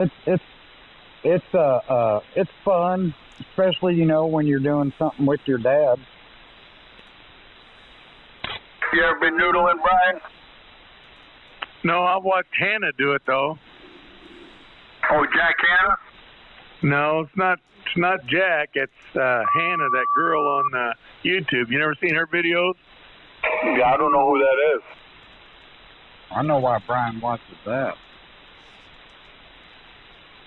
It's fun, especially when you're doing something with your dad. You ever been noodling, Brian? No, I watched Hannah do it though. Oh, Jack Hannah? No, it's not Jack. It's Hannah, that girl on YouTube. You never seen her videos? Yeah, I don't know who that is. I know why Brian watches that.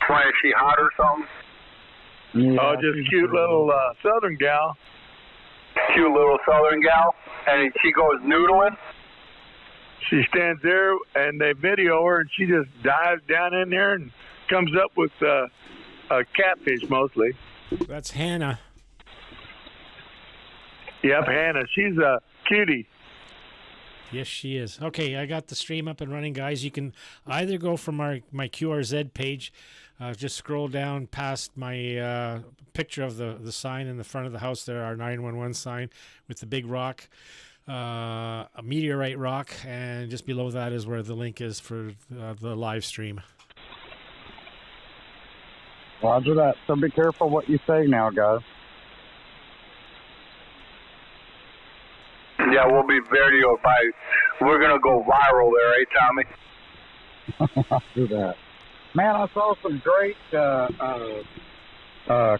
Why, is she hot or something? Yeah, Oh, just cute little Southern gal. Cute little Southern gal, and she goes noodling. She stands there, and they video her, and she just dives down in there and comes up with a catfish mostly. That's Hannah. Yep, Hannah. She's a cutie. Yes, she is. Okay, I got the stream up and running, guys. You can either go from my QRZ page, just scroll down past my picture of the sign in the front of the house there, our 911 sign with the big rock, a meteorite rock, and just below that is where the link is for the live stream. Roger that. So be careful what you say now, guys. Yeah, we'll be video by. We're gonna go viral there, eh, Tommy? I'll do that. Man, I saw some great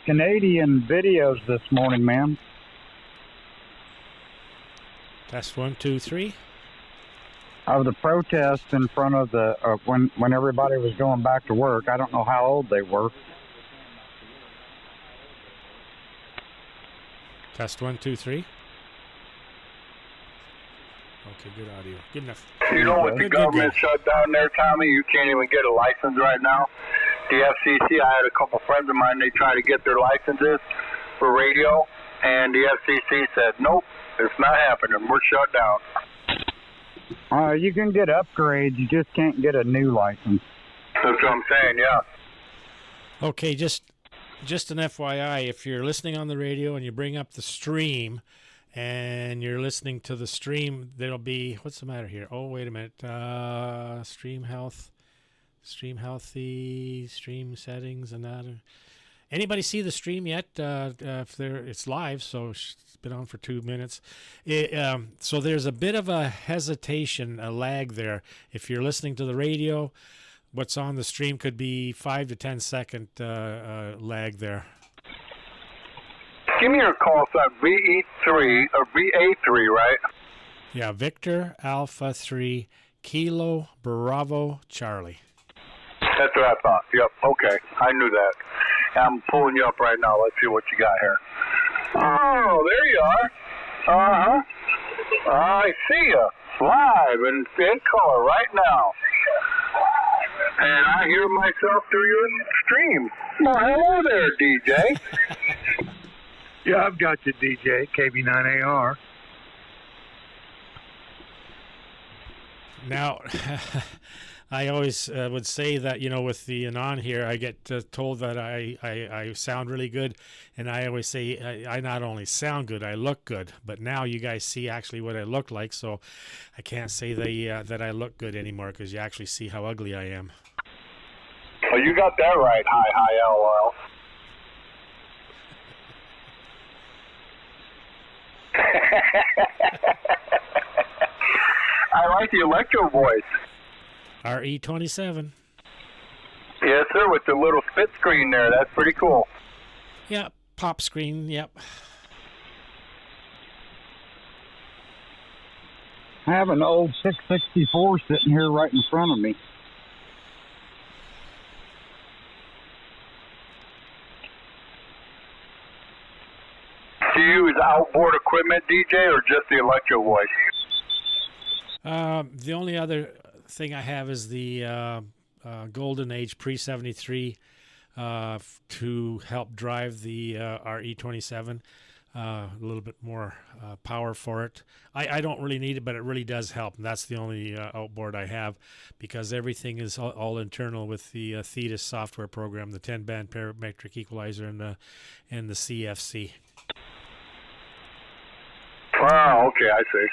Canadian videos this morning, man. Test 1, 2, 3. Of the protest in front of the when everybody was going back to work. I don't know how old they were. Test 1, 2, 3. Okay, good audio. Good enough. You know, with the government shut down there, Tommy, you can't even get a license right now. The FCC, I had a couple friends of mine, they tried to get their licenses for radio, and the FCC said, nope, it's not happening. We're shut down. You can get upgrades, you just can't get a new license. That's what I'm saying, yeah. Okay, just an FYI, if you're listening on the radio and you bring up the stream and you're listening to the stream, there'll be, what's the matter here? Oh, wait a minute. Stream healthy, stream settings, and that. Anybody see the stream yet? It's live, so it's been on for 2 minutes. So there's a bit of a hesitation, a lag there. If you're listening to the radio, what's on the stream could be 5 to 10 second lag there. Give me your call sign, VE3 or VA3, right? Yeah, Victor Alpha 3 Kilo Bravo Charlie. That's what I thought. Yep, okay. I knew that. I'm pulling you up right now. Let's see what you got here. Oh, there you are. Uh-huh. I see you live and in color right now. And I hear myself through your stream. Well, hello there, DJ. Yeah, I've got you, DJ, KB9AR. Now, I always would say that, with the Anan here, I get told that I sound really good, and I always say I not only sound good, I look good. But now you guys see actually what I look like, so I can't say that I look good anymore because you actually see how ugly I am. Oh, you got that right. Hi, LOL. I like the electro voice. RE27. Yes, sir, with the little split screen there. That's pretty cool. Yep, pop screen, yep. I have an old 664 sitting here right in front of me. Do you use outboard equipment, DJ, or just the electro voice? The only other thing I have is the Golden Age Pre-73 to help drive the RE27. A little bit more power for it. I don't really need it, but it really does help. And that's the only outboard I have because everything is all internal with the Thetis software program, the 10-band parametric equalizer, and the CFC. Oh, okay, I see.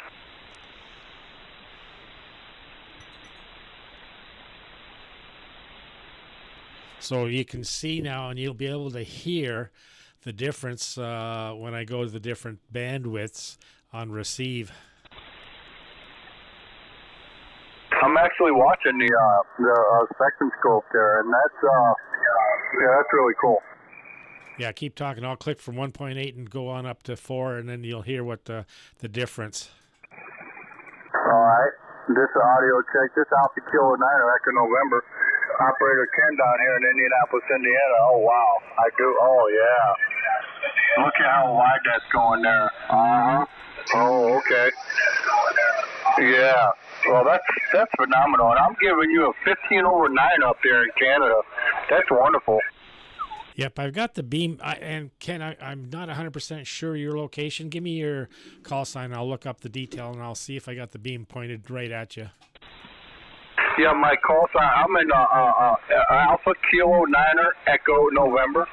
So you can see now, and you'll be able to hear the difference when I go to the different bandwidths on receive. I'm actually watching the spectrum scope there, and that's really cool. Yeah, keep talking. I'll click from 1.8 and go on up to 4, and then you'll hear what the difference. All right. This audio check. This Alpha Kilo 9 Echo November. Operator Ken down here in Indianapolis, Indiana. Oh, wow. I do. Oh, yeah. Look at how wide that's going there. Uh-huh. Oh, okay. Yeah. Well, that's phenomenal. And I'm giving you a 15/9 up there in Canada. That's wonderful. Yep, I've got the beam. And Ken, I'm not 100% sure your location. Give me your call sign. I'll look up the detail, and I'll see if I got the beam pointed right at you. Yeah, my call sign. I'm in Alpha Kilo 9 Echo November,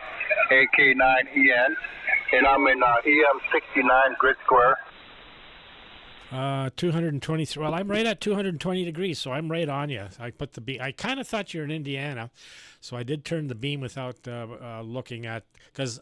AK9EN, and I'm in EM69 Grid Square. 223. Well, I'm right at 220 degrees, so I'm right on you. I put the beam. I kind of thought you're in Indiana, so I did turn the beam without looking at. Because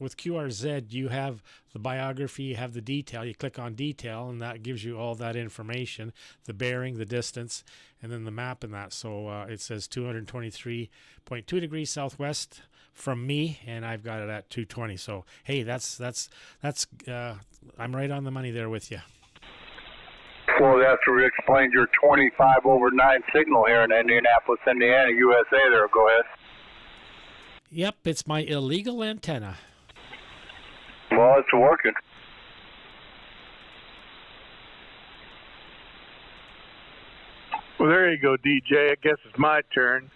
with QRZ, you have the biography, you have the detail. You click on detail, and that gives you all that information: the bearing, the distance, and then the map and that. So it says 223.2 degrees southwest from me, and I've got it at 220. So hey, that's I'm right on the money there with you. Well, that's where you explained your 25/9 signal here in Indianapolis, Indiana, USA there. Go ahead. Yep, it's my illegal antenna. Well, it's working. Well, there you go, DJ. I guess it's my turn.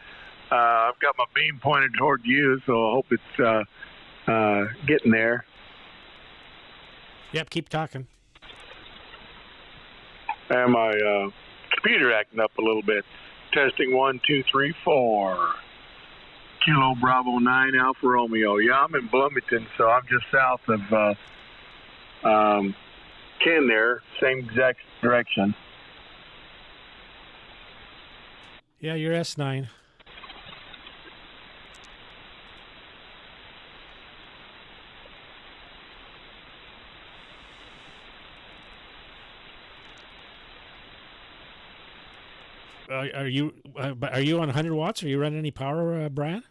I've got my beam pointed toward you, so I hope it's getting there. Yep, keep talking. And my computer acting up a little bit. Testing 1, 2, 3, 4. Kilo Bravo 9 Alpha Romeo. Yeah, I'm in Bloomington, so I'm just south of Ken there. Same exact direction. Yeah, you're S9. Are you on 100 watts? Are you running any power, Brian?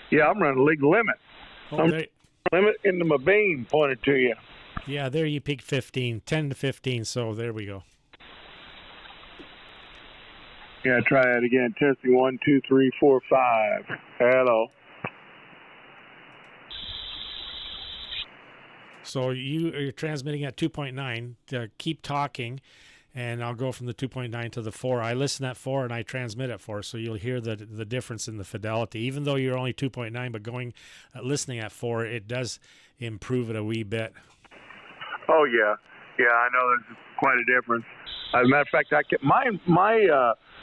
Yeah, I'm running legal limit. I'm limit into my beam pointed to you. Yeah, there you peaked 15, 10 to 15. So there we go. Yeah, try that again. Testing 1, 2, 3, 4, 5. Hello. So you're transmitting at 2.9. Keep talking. And I'll go from the 2.9 to the 4. I listen at 4 and I transmit at 4, so you'll hear the difference in the fidelity. Even though you're only 2.9, but listening at 4, it does improve it a wee bit. Oh yeah, I know there's quite a difference. As a matter of fact, I kept my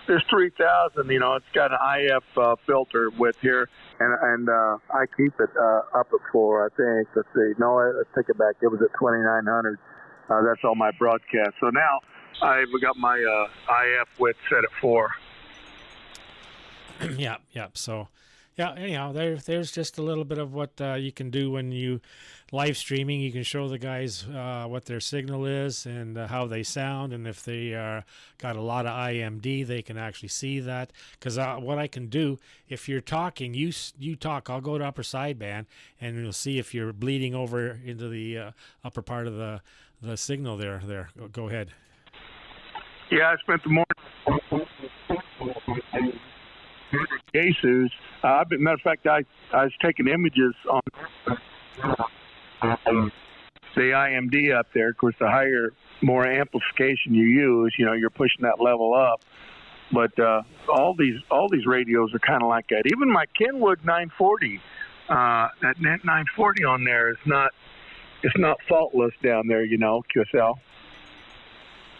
there's 3000. You know, it's got an IF filter with here, and I keep it up at 4. I think. Let's see. No, let's take it back. It was at 2900. That's all my broadcast. So now I've got my IF width set at 4. Yeah. So, yeah. Anyhow, there's just a little bit of what you can do when you live streaming. You can show the guys what their signal is and how they sound, and if they got a lot of IMD, they can actually see that. Because what I can do, if you're talking, you talk. I'll go to upper sideband, and you'll see if you're bleeding over into the upper part of the signal there. Go ahead. Yeah, I spent the morning cases. Matter of fact, I was taking images on the IMD up there. Of course, the higher, more amplification you use, you're pushing that level up. But all these radios are kind of like that. Even my Kenwood 940, that net 940 on there is not. It's not faultless down there, QSL.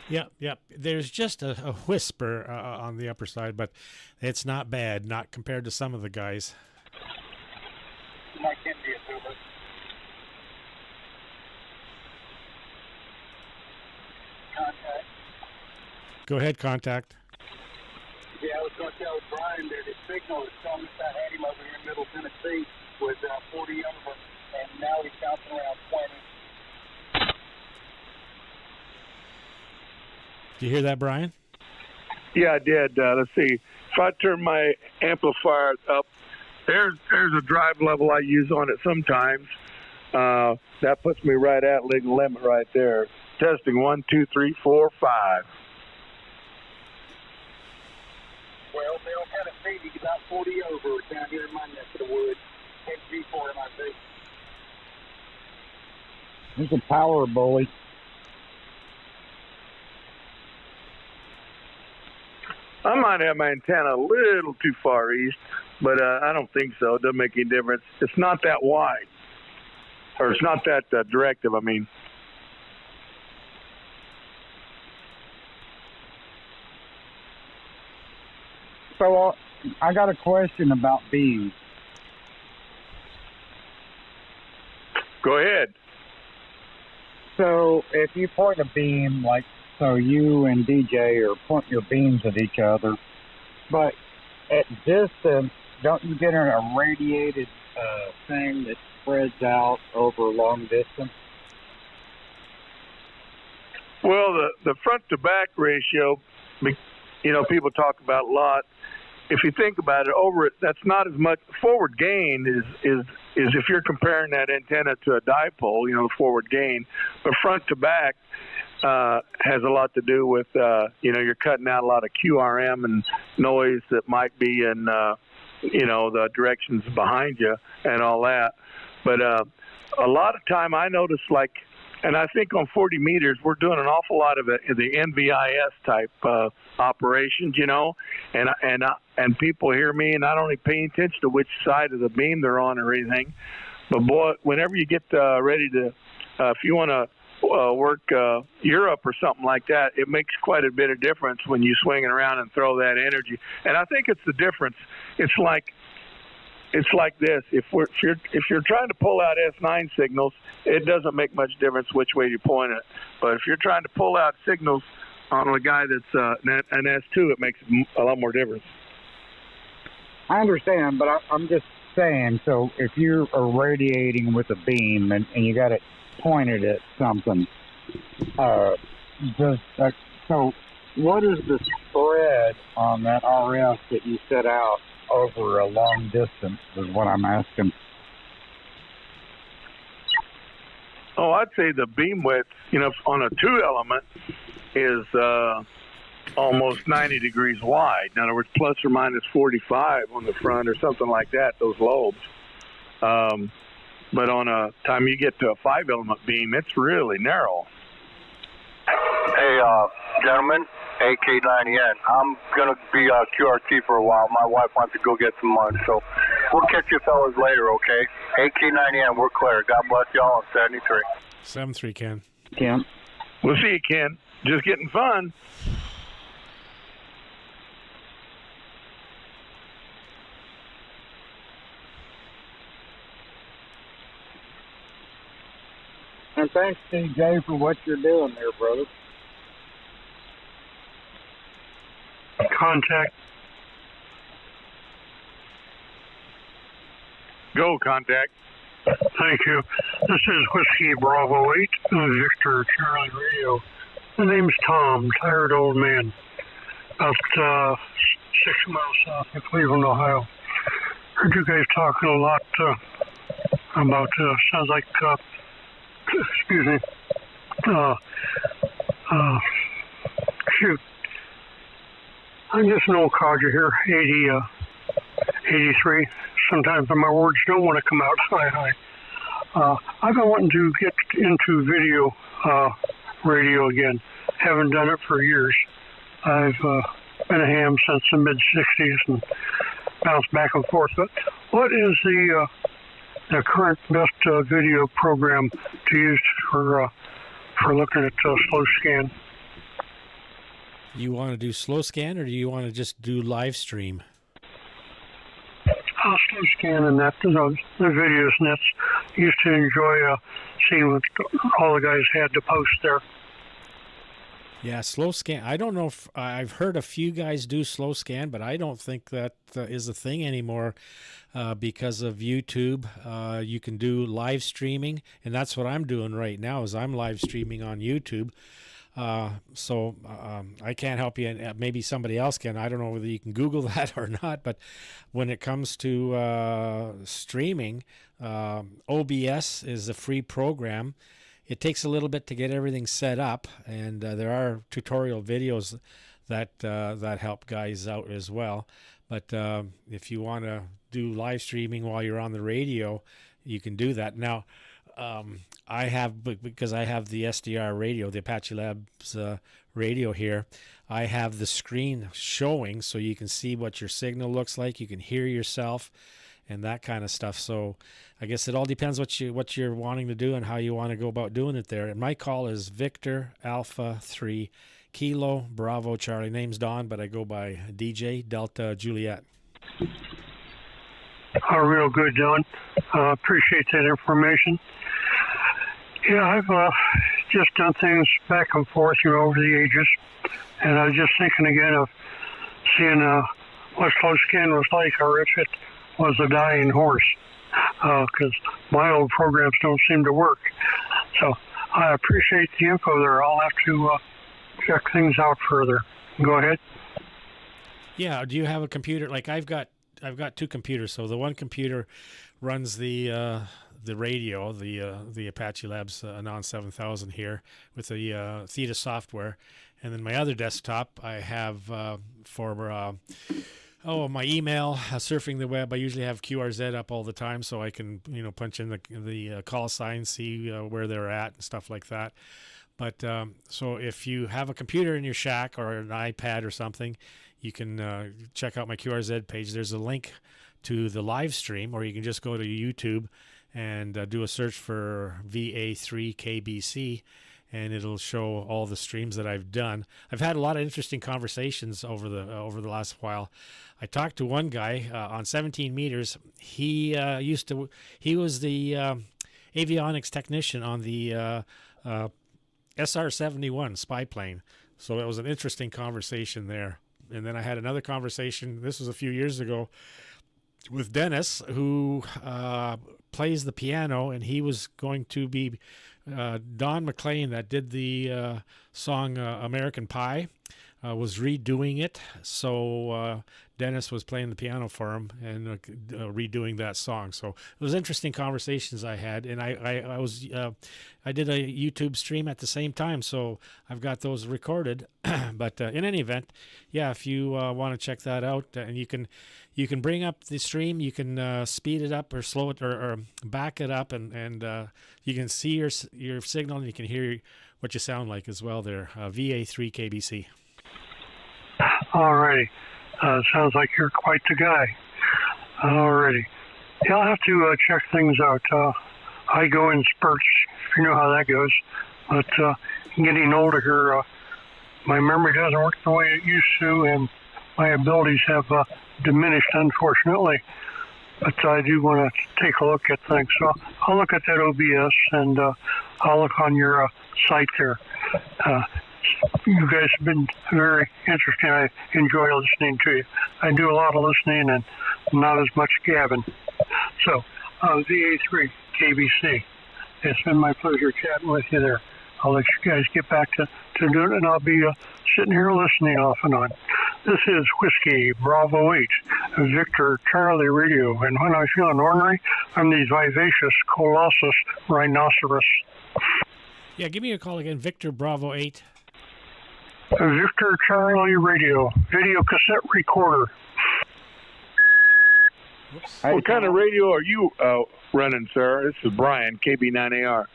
Yep. There's just a whisper on the upper side, but it's not bad, not compared to some of the guys. Contact. Go ahead, contact. I was going to tell Brian that his signal, as strong as I had him over here in Middle Tennessee, was 40 over, and now he's bouncing around 20. Did you hear that, Brian? Yeah, I did. Let's see. If I turn my amplifier up, there's a drive level I use on it sometimes. That puts me right at legal limit right there. Testing 1, 2, 3, 4, 5. Well, they don't kind of see he's about 40 over down here in my neck of the woods. MG4 MIB. He's a power bully. I might have my antenna a little too far east, but I don't think so. It doesn't make any difference. It's not that wide, or it's not that directive, I mean. So I got a question about beams. Go ahead. So if you point a beam, like, so you and DJ are pointing your beams at each other, but at distance, don't you get an irradiated thing that spreads out over a long distance? Well, the front to back ratio, you know, people talk about a lot. If you think about it, that's not as much. Forward gain is if you're comparing that antenna to a dipole, you know, the forward gain. But front to back has a lot to do with, you know, you're cutting out a lot of QRM and noise that might be in, you know, the directions behind you and all that. But a lot of time I notice, like, and I think on 40 meters, we're doing an awful lot of it in the NVIS type operations, you know, and people hear me, and I don't even pay attention to which side of the beam they're on or anything. But boy, whenever you get ready to, if you want to work Europe or something like that, it makes quite a bit of difference when you swing it around and throw that energy. And I think it's the difference. It's like this. If you're trying to pull out S9 signals, it doesn't make much difference which way you point it. But if you're trying to pull out signals on a guy that's an S2, it makes a lot more difference. I understand, but I'm just saying, so if you're irradiating with a beam and you got it pointed at something, so what is the spread on that RF that you set out over a long distance is what I'm asking. Oh, I'd say the beam width, you know, on a 2 element is almost 90 degrees wide. In other words, plus or minus 45 on the front or something like that, those lobes. But on a time you get to a 5 element beam, it's really narrow. Hey, gentlemen, AK90N. I'm going to be QRT for a while. My wife wants to go get some lunch, so we'll catch you fellas later, okay? AK90N, we're clear. God bless y'all. 73. 73, Ken. Ken. We'll see you, Ken. Just getting fun. And thanks, DJ, for what you're doing there, brother. Contact. Go, contact. Thank you. This is Whiskey Bravo 8, Victor Charlie Radio. My name's Tom, tired old man, about 6 miles south of Cleveland, Ohio. Heard you guys talking a lot about, sounds like, excuse me, shoot. I'm just an old codger here, 83. Sometimes my words don't want to come out. Hi. I've been wanting to get into video radio again. Haven't done it for years. I've been a ham since the mid-'60s and bounced back and forth. But what is the current best video program to use for looking at slow scan? You want to do slow scan, or do you want to just do live stream? Slow scan and that, the videos, and that's used to enjoy seeing what all the guys had to post there. Yeah, slow scan. I don't know if I've heard a few guys do slow scan, but I don't think that is a thing anymore because of YouTube. You can do live streaming, and that's what I'm doing right now. Is I'm live streaming on YouTube. So I can't help you, and maybe somebody else can. I don't know whether you can Google that or not. But when it comes to streaming, OBS is a free program. It takes a little bit to get everything set up, and there are tutorial videos that help guys out as well. But if you want to do live streaming while you're on the radio, you can do that. Now, because I have the SDR radio, the Apache Labs radio here, I have the screen showing so you can see what your signal looks like. You can hear yourself and that kind of stuff. So I guess it all depends what you're wanting to do and how you want to go about doing it there. And my call is Victor Alpha 3 Kilo Bravo Charlie. Name's Don, but I go by DJ Delta Juliet. Oh, real good, Don. Appreciate that information. Yeah, I've just done things back and forth, over the ages. And I was just thinking again of seeing what slow scan was like, or if it was a dying horse, because my old programs don't seem to work. So I appreciate the info there. I'll have to check things out further. Go ahead. Yeah. Do you have a computer? Like I've got two computers. So the one computer runs the radio, the Apache Labs Anan 7000 here with the Theta software, and then my other desktop I have for my email, surfing the web. I usually have QRZ up all the time, so I can punch in the call sign, see where they're at and stuff like that. But so if you have a computer in your shack or an iPad or something, you can check out my QRZ page. There's a link to the live stream, or you can just go to YouTube and do a search for VA3KBC, and it'll show all the streams that I've done. I've had a lot of interesting conversations over the last while. I talked to one guy on 17 meters. He was the avionics technician on the SR-71 spy plane. So it was an interesting conversation there. And then I had another conversation, this was a few years ago, with Dennis, who plays the piano, and he was going to be Don McLean that did the song American Pie, was redoing it. So Dennis was playing the piano for him and redoing that song. So it was interesting conversations I had, and I did a YouTube stream at the same time, so I've got those recorded. But in any event, yeah, if you want to check that out, and you can bring up the stream, you can speed it up or slow it or back it up, and you can see your signal, and you can hear what you sound like as well there. VA3KBC. Alrighty. Sounds like you're quite the guy. Alrighty. Yeah, I'll have to check things out. I go in spurts, you know how that goes. But getting older here, my memory doesn't work the way it used to, and my abilities have diminished, unfortunately. But I do want to take a look at things. So I'll look at that OBS, and I'll look on your site there. You guys have been very interesting. I enjoy listening to you. I do a lot of listening and not as much gabbing. So, VA3KBC, it's been my pleasure chatting with you there. I'll let you guys get back to doing it, and I'll be sitting here listening off and on. This is Whiskey Bravo 8, Victor Charlie Radio, and when I'm feeling ornery, I'm the vivacious Colossus rhinoceros. Yeah, give me a call again, Victor Bravo 8. Victor Charlie Radio, video cassette recorder. Whoops. What kind of radio are you running, sir? This is Brian, KB9AR.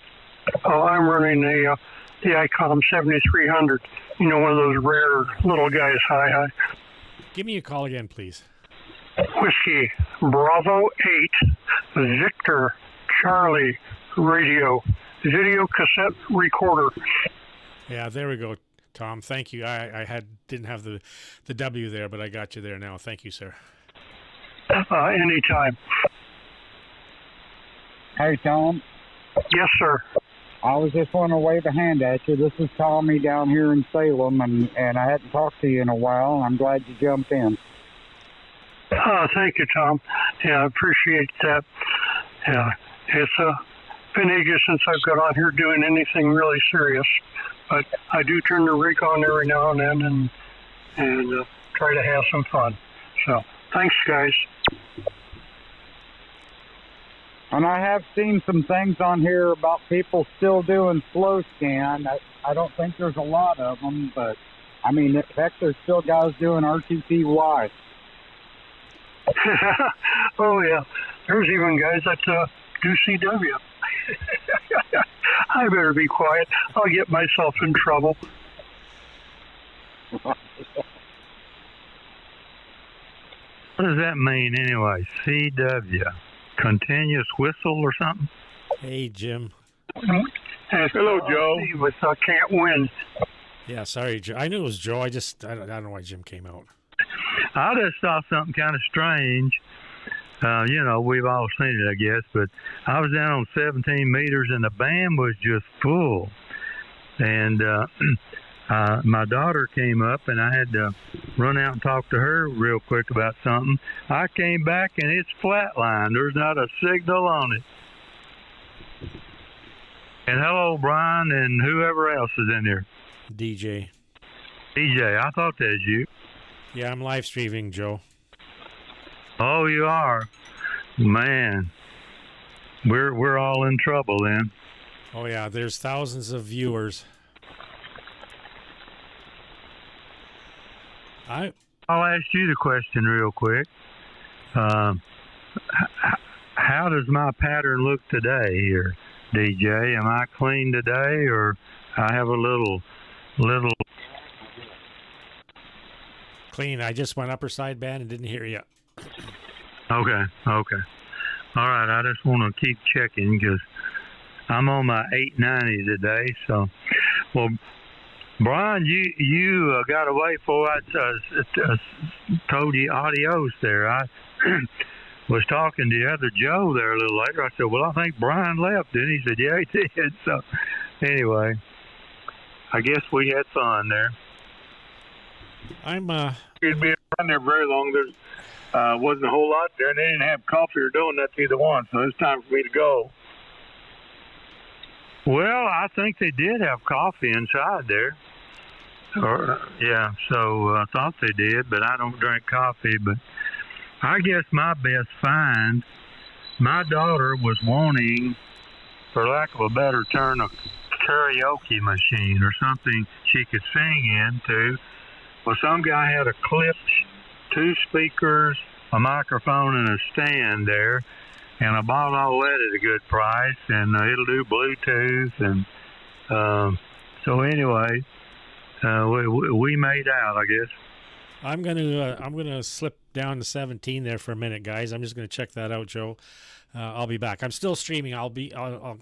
Oh, I'm running the ICOM 7300. One of those rare little guys. Hi. Give me a call again, please. Whiskey Bravo 8, Victor Charlie Radio, video cassette recorder. Yeah, there we go, Tom. Thank you. I didn't have the W there, but I got you there now. Thank you, sir. Anytime. Hey, Tom. Yes, sir. I was just wanting to wave a hand at you. This is Tommy down here in Salem, and I hadn't talked to you in a while, and I'm glad you jumped in. Thank you, Tom. Yeah, I appreciate that. Yeah, it's been ages since I've got on here doing anything really serious, but I do turn the rig on every now and then and try to have some fun. So, thanks, guys. And I have seen some things on here about people still doing slow scan. I don't think there's a lot of them, but I mean, heck, there's still guys doing RTPY. Oh, yeah. There's even guys that do CW. I better be quiet. I'll get myself in trouble. What does that mean anyway? CW? Continuous whistle or something? Hey, Jim. Hello, Joe. With Can't Win. Yeah, sorry, Joe. I knew it was Joe. I don't know why Jim came out. I just saw something kind of strange. We've all seen it, I guess, but I was down on 17 meters and the band was just full. And my daughter came up and I had to run out and talk to her real quick about something. I came back and it's flatlined. There's not a signal on it. And hello, Brian, and whoever else is in there. DJ, I thought that was you. Yeah, I'm live streaming, Joe. Oh, you are? Man, we're all in trouble then. Oh, yeah, there's thousands of viewers. I'll ask you the question real quick. How does my pattern look today here, DJ? Am I clean today, or I have a little clean? I just went upper sideband and didn't hear you. Okay. All right, I just want to keep checking because I'm on my 890 today. So, well, Brian, you got away before I told you adios there. I was talking to the other Joe there a little later. I said, well, I think Brian left. And he said, yeah, he did. So, anyway, I guess we had fun there. You'd be around there very long. There wasn't a whole lot there, and they didn't have coffee or donuts either one, so it's time for me to go. Well, I think they did have coffee inside there. So I thought they did, but I don't drink coffee. But I guess my best find, my daughter was wanting, for lack of a better term, a karaoke machine or something she could sing into. Well, some guy had a clipped 2 speakers, a microphone, and a stand there. And I bought all that at a good price, and it'll do Bluetooth. And so anyway, we made out, I guess. I'm gonna slip down to 17 there for a minute, guys. I'm just gonna check that out, Joe. I'll be back. I'm still streaming. I'll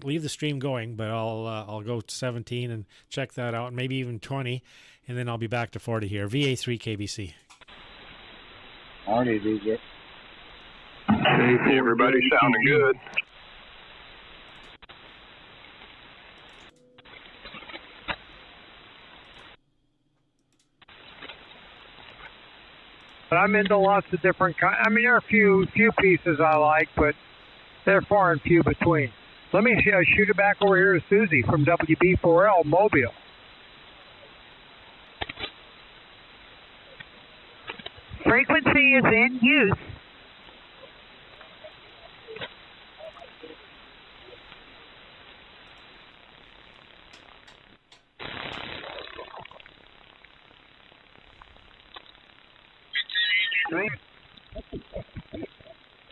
leave the stream going, but I'll go to 17 and check that out, maybe even 20, and then I'll be back to 40 here. VA3KBC. Alrighty, DJ. Hey, everybody sounding good. But I'm into lots of different kinds. I mean, there are a few pieces I like, but they're far and few between. Let me shoot it back over here to Susie from WB4L Mobile. Frequency is in use.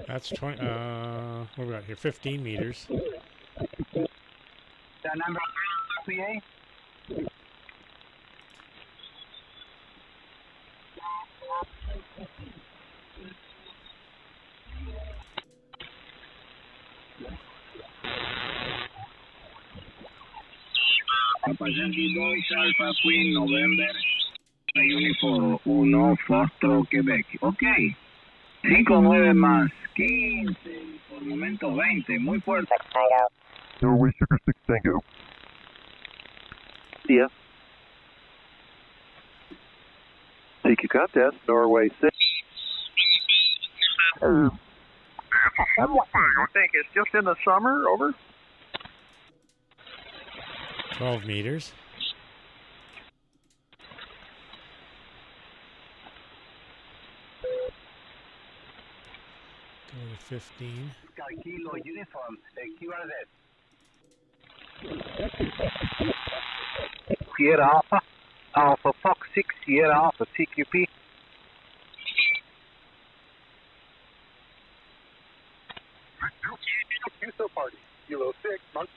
That's 20. What do we got here? 15 meters. That number PA? Yankee 2 Alpha Queen November Uniform 1 Foxtrot Quebec. Ok. 5-9 más 15 por momento 20. Muy fuerte. Norway Sugar 6 Tango. India. CQ contest, Norway 6. I think it's just in the summer, over. 12 meters. Go to 15. Kilo uniform, QRZ. Sierra Alpha, Alpha Fox 6, Sierra Alpha, CQP. QSO party, Kilo 6, month.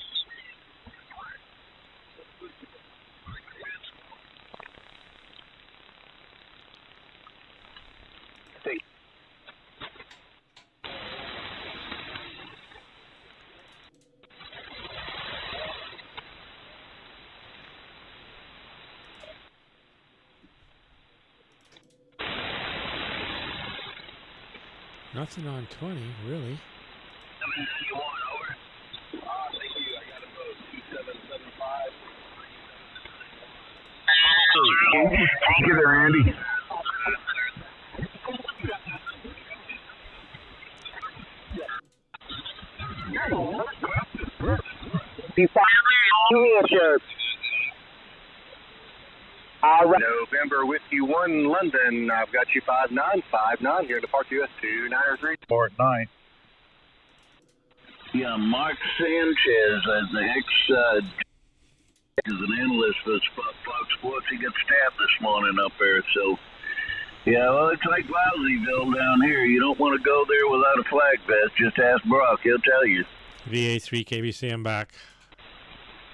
Nothing on 20, really. Thank you there, Andy. November Whiskey 1 London. I've got you 5959 here to Park US 293. Or at night. Yeah, Mark Sanchez, the is an analyst for Fox Sports. He got stabbed this morning up there, so yeah, well, it's like Lousyville down here. You don't want to go there without a flag vest. Just ask Brock, he'll tell you. VA3KBC, I'm back.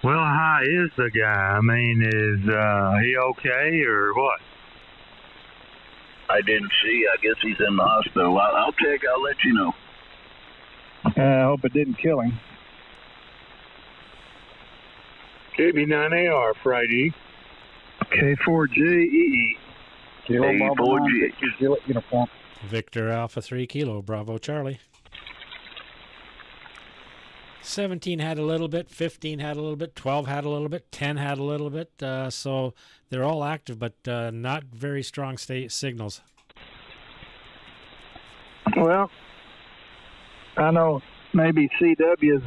Well, how is the guy? I mean, is he okay or what? I didn't see. I guess he's in the hospital. I'll check. I'll let you know. I hope it didn't kill him. KB9AR Friday. K4JEE. Kilo K4G. Uniform. Victor Alpha 3 Kilo, Bravo Charlie. 17 had a little bit, 15 had a little bit, 12 had a little bit, 10 had a little bit. So they're all active, but not very strong signals. Well, I know maybe CW is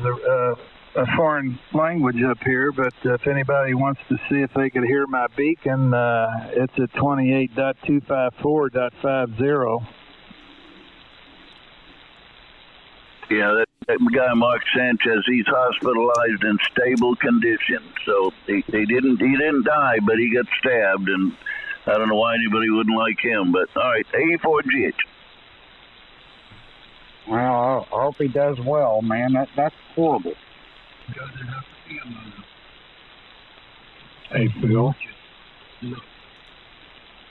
a foreign language up here, but if anybody wants to see if they could hear my beacon, it's at 28.254.50. Yeah, that guy Mark Sanchez, he's hospitalized in stable condition. So he didn't die, but he got stabbed, and I don't know why anybody wouldn't like him. But all right, A4GH. Well, I hope he does well, man. That's horrible. Hey, Phil.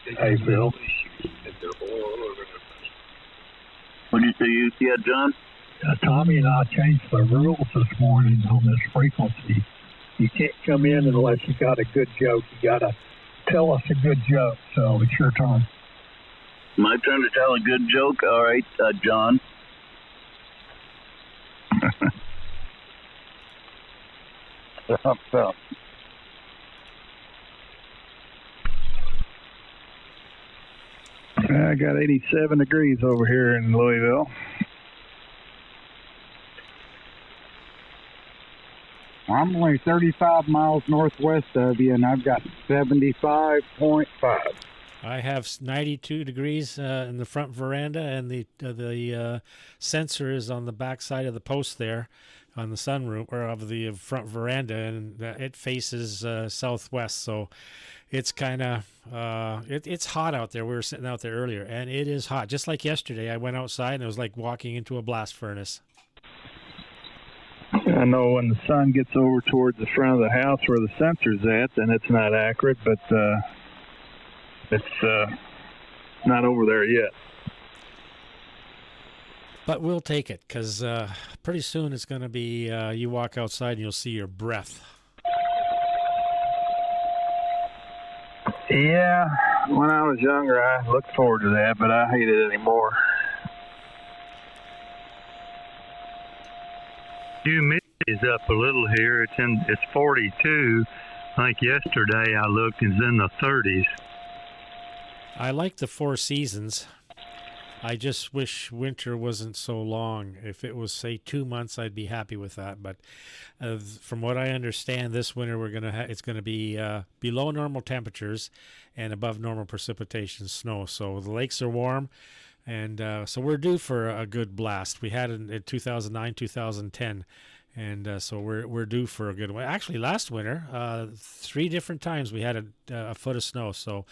Hey, Phil. What did you say, yeah, John? Tommy and I changed the rules this morning on this frequency. You can't come in unless you got a good joke. You got to tell us a good joke. So it's your turn. My turn to tell a good joke? All right, John. So. I got 87 degrees over here in Louisville. I'm only 35 miles northwest of you, and I've got 75.5. I have 92 degrees in the front veranda, and the sensor is on the back side of the post there on the sunroom, or of the front veranda, and it faces southwest, so it's kind of it's hot out there. We were sitting out there earlier, and it is hot. Just like yesterday, I went outside, and it was like walking into a blast furnace. I know when the sun gets over towards the front of the house where the sensor's at, then it's not accurate, but it's not over there yet. But we'll take it, because pretty soon it's going to be, you walk outside and you'll see your breath. Yeah, when I was younger, I looked forward to that, but I hate it anymore. Humidity is up a little here. It's 42. I think yesterday I looked, it's in the 30s. I like the 4 seasons. I just wish winter wasn't so long. If it was, say, 2 months, I'd be happy with that. But from what I understand, this winter it's going to be below normal temperatures and above normal precipitation, snow. So the lakes are warm, and so we're due for a good blast. We had it in 2009, 2010. And so we're due for a good one. Actually, last winter, 3 different times we had a foot of snow. So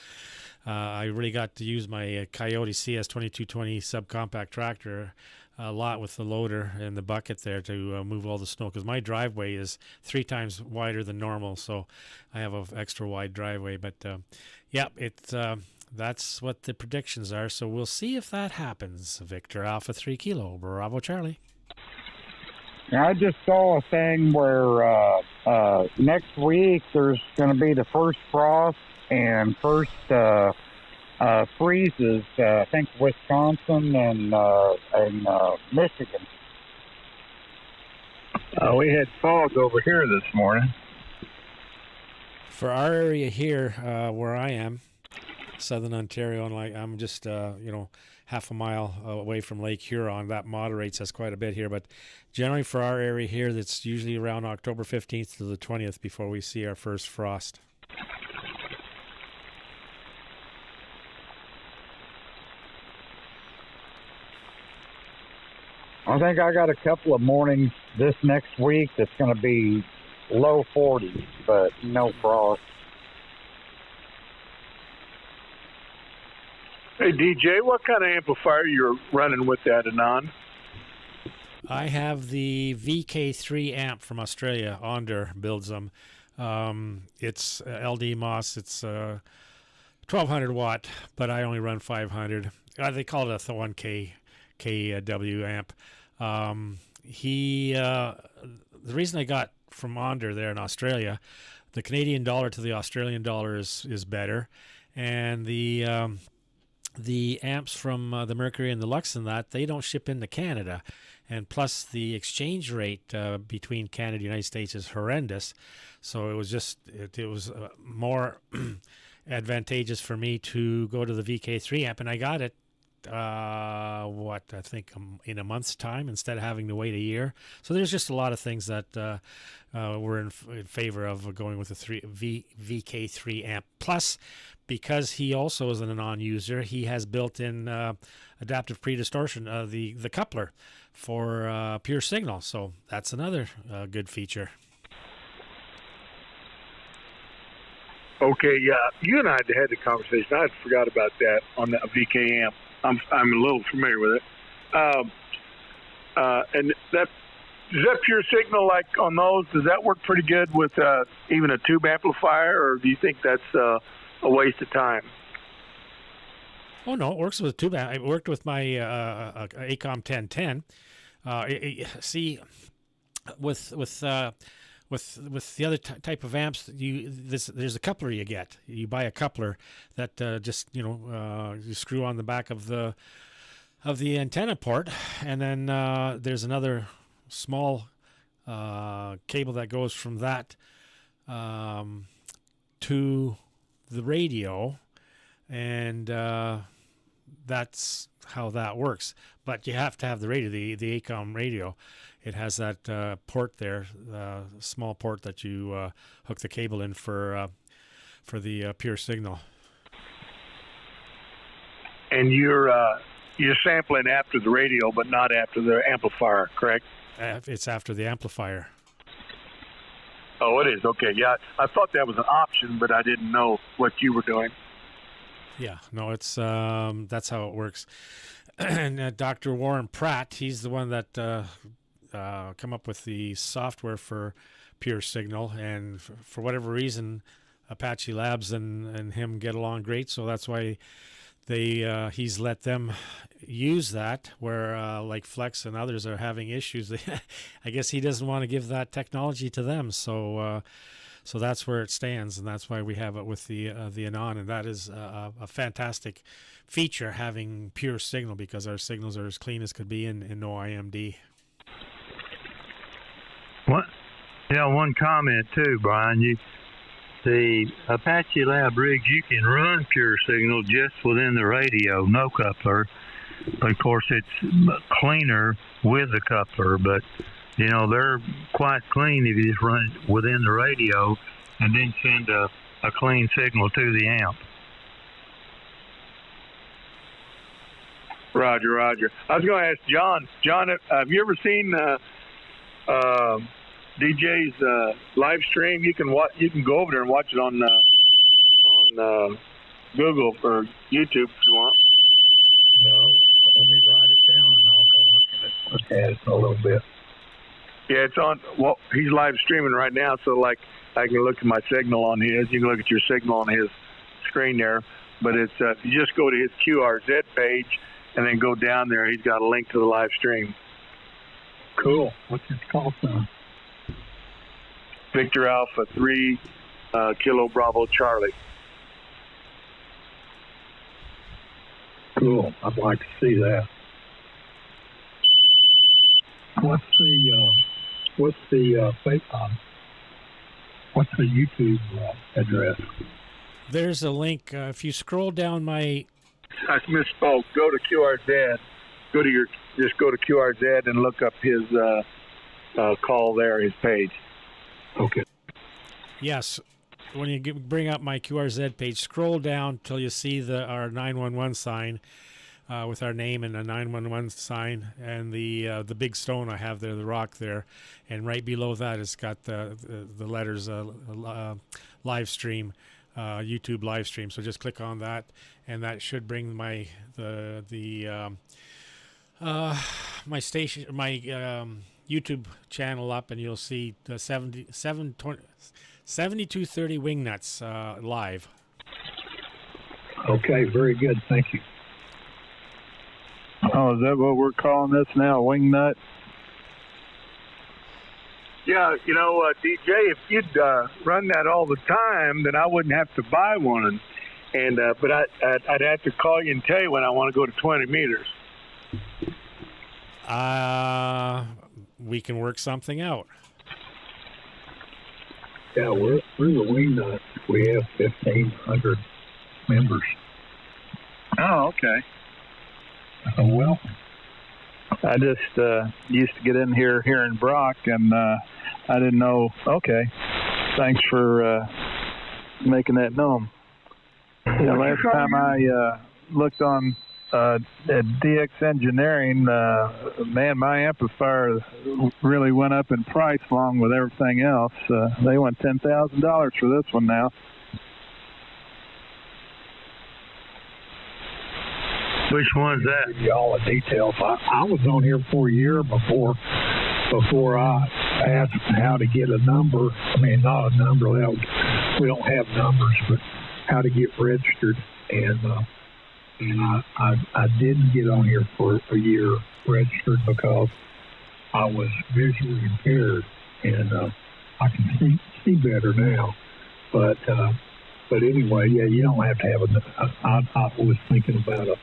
I really got to use my Coyote CS 2220 subcompact tractor a lot with the loader and the bucket there to move all the snow, because my driveway is 3 times wider than normal. So I have an extra wide driveway. But yeah, that's what the predictions are. So we'll see if that happens. Victor Alpha 3 Kilo, Bravo Charlie. I just saw a thing where next week there's going to be the first frost and first freezes, I think Wisconsin and Michigan. We had fog over here this morning. For our area here, where I am, southern Ontario, and I'm just half a mile away from Lake Huron. That moderates us quite a bit here, but generally for our area here, that's usually around October 15th to the 20th before we see our first frost. I think I got a couple of mornings this next week that's going to be low 40s, but no frost. Hey, DJ, what kind of amplifier you're running with that, Anan? I have the VK3AMP from Australia. Onder builds them. It's LD Moss. It's 1200 watt, but I only run 500. They call it a 1K KW amp. The reason I got from Onder there in Australia, the Canadian dollar to the Australian dollar is better, and the amps from the Mercury and the Lux and that, they don't ship into Canada. And plus the exchange rate between Canada and the United States is horrendous. So it was more advantageous for me to go to the VK3 amp, and I got it I think in a month's time instead of having to wait a year. So there's just a lot of things that we're in favor of going with the VK3 amp. Plus, because he also is an Anan user, he has built-in adaptive pre-distortion, the coupler for pure signal. So that's another good feature. Okay, yeah, you and I had the conversation. I forgot about that on the VK amp. I'm a little familiar with it. And that is that pure signal like on those? Does that work pretty good with even a tube amplifier, or do you think that's a waste of time? Oh no, it works with a tube. It worked with my ACOM 1010. See, with the other type of amps, there's a coupler you get. You buy a coupler that just you screw on the back of the antenna port, and then there's another small cable that goes from that to the radio, and that's how that works. But you have to have the radio, the ACOM radio. It has that port there, small port that you hook the cable in for the pure signal. And you're sampling after the radio, but not after the amplifier, correct? It's after the amplifier. Oh, it is. Okay, yeah. I thought that was an option, but I didn't know what you were doing. Yeah, no, it's that's how it works. And Dr. Warren Pratt, he's the one that come up with the software for pure signal, and for whatever reason Apache Labs and him get along great, so that's why he's let them use that, where like Flex and others are having issues. I guess he doesn't want to give that technology to them, so that's where it stands, and that's why we have it with the Anan, and that is a fantastic feature, having pure signal, because our signals are as clean as could be and no IMD. What? Yeah, one comment too, Brian. the Apache Lab rigs, you can run pure signal just within the radio, no coupler. But of course, it's cleaner with the coupler, but you know, they're quite clean if you just run it within the radio and then send a clean signal to the amp. Roger, Roger. I was going to ask John. John, have you ever seen DJ's live stream? You can go over there and watch it on Google or YouTube if you want. No, let me write it down and I'll go look at it in a little bit. Yeah, it's on. Well, he's live streaming right now, so like I can look at my signal on his. You can look at your signal on his screen there. But it's you just go to his QRZ page and then go down there. He's got a link to the live stream. Cool. What's his call sign? Victor Alpha 3 Kilo Bravo Charlie. Cool. I'd like to see that. What's the YouTube address? There's a link. If you scroll down my... I misspoke. Go to QRZ. Just go to QRZ and look up his call there, his page. Okay. Yes. When you bring up my QRZ page, scroll down till you see our 911 sign with our name and a 911 sign and the big stone I have there, the rock there, and right below that it's got the letters live stream, YouTube live stream. So just click on that, and that should bring my YouTube channel up, and you'll see the 7230 Wingnuts live. Okay, very good. Thank you. Oh, is that what we're calling this now, Wingnut? Yeah, you know, DJ, if you'd run that all the time, then I wouldn't have to buy one. But I'd have to call you and tell you when I want to go to 20 meters. We can work something out. Yeah, we're the Wingnut. We have 1,500 members. Oh, okay. Well, I just used to get in here in Brock, and I didn't know. Okay, thanks for making that known. Yeah, last time I looked on at DX Engineering, man, my amplifier really went up in price along with everything else. They want $10,000 for this one now. Which one's that? Give you all the details. I was on here for a year before I asked how to get a number. I mean, not a number. We don't have numbers, but how to get registered. And I didn't get on here for a year registered because I was visually impaired, and I can see better now. But anyway, yeah, you don't have to have I was thinking about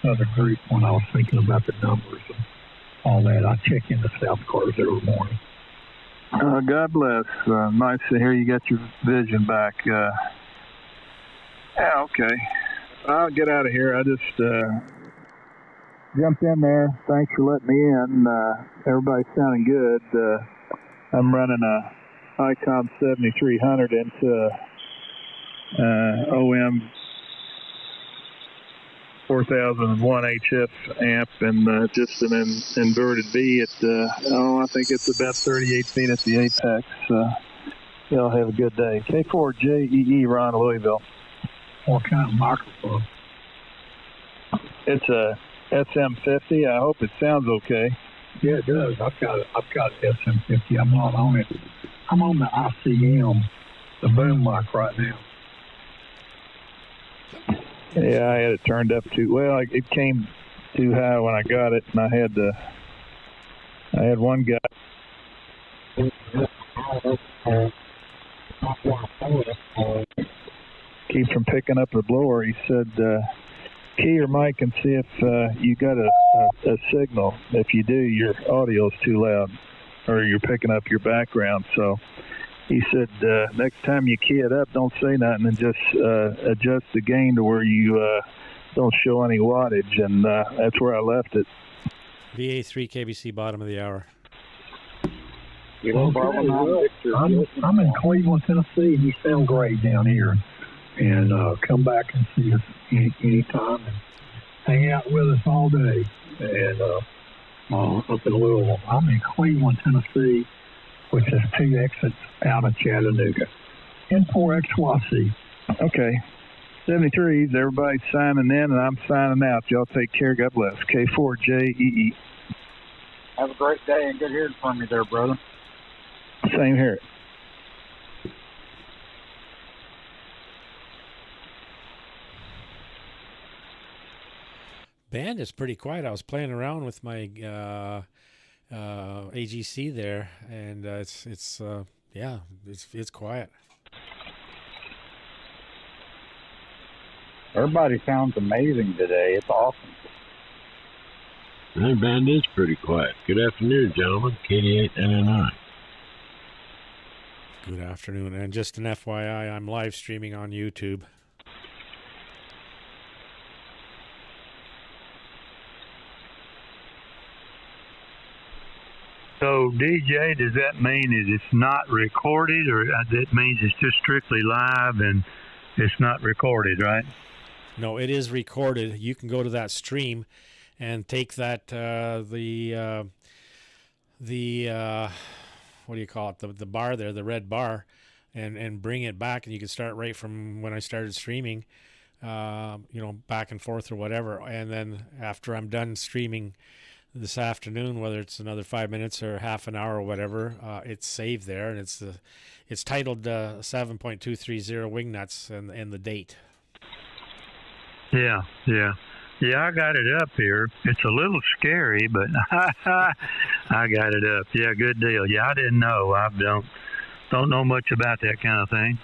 another group when I was thinking about the numbers and all that. I check into South Cars every morning. God bless. Nice to hear you got your vision back. Yeah, okay. I'll get out of here. I just jumped in there. Thanks for letting me in. Everybody's sounding good. I'm running a ICOM 7300 into OM 4001 HF amp, and just an inverted V at I think it's about 38 feet at the apex. Y'all have a good day. K4JEE, Ron, Louisville. What kind of microphone? It's a SM50. I hope it sounds okay. Yeah, it does. I've got SM50. I'm not on it. I'm on the ICM, the boom mic right now. Yeah, I had it turned up too well. It came too high when I got it, and I had one guy. Keep from picking up the blower. He said, key your mic and see if you got a signal. If you do, your audio is too loud, or you're picking up your background. So he said, next time you key it up, don't say nothing and just adjust the gain to where you don't show any wattage, and that's where I left it. VA3KBC, bottom of the hour. I'm in Cleveland, Tennessee. You sound great down here. And come back and see us anytime and hang out with us all day. And up in Louisville. I'm in Cleveland, Tennessee, which is 2 exits out of Chattanooga. N4XYC. Okay. 73s, everybody's signing in, and I'm signing out. Y'all take care. God bless. K4JEE. Have a great day and good hearing from you there, brother. Same here. Band is pretty quiet. I was playing around with my AGC there, and it's quiet. Everybody sounds amazing today. It's awesome. The band is pretty quiet. Good afternoon, gentlemen. 88 NNI. Good afternoon, and just an FYI, I'm live streaming on YouTube. So, DJ, does that mean that it's not recorded, or that means it's just strictly live and it's not recorded, right? No, it is recorded. You can go to that stream and take that, what do you call it, the bar there, the red bar, and bring it back, and you can start right from when I started streaming, back and forth or whatever. And then after I'm done streaming this afternoon, whether it's another 5 minutes or half an hour or whatever, it's saved there, and it's titled 7.230 Wingnuts and the date. Yeah, I got it up here. It's a little scary, but I got it up. Yeah, good deal. Yeah, I didn't know. I don't know much about that kind of thing.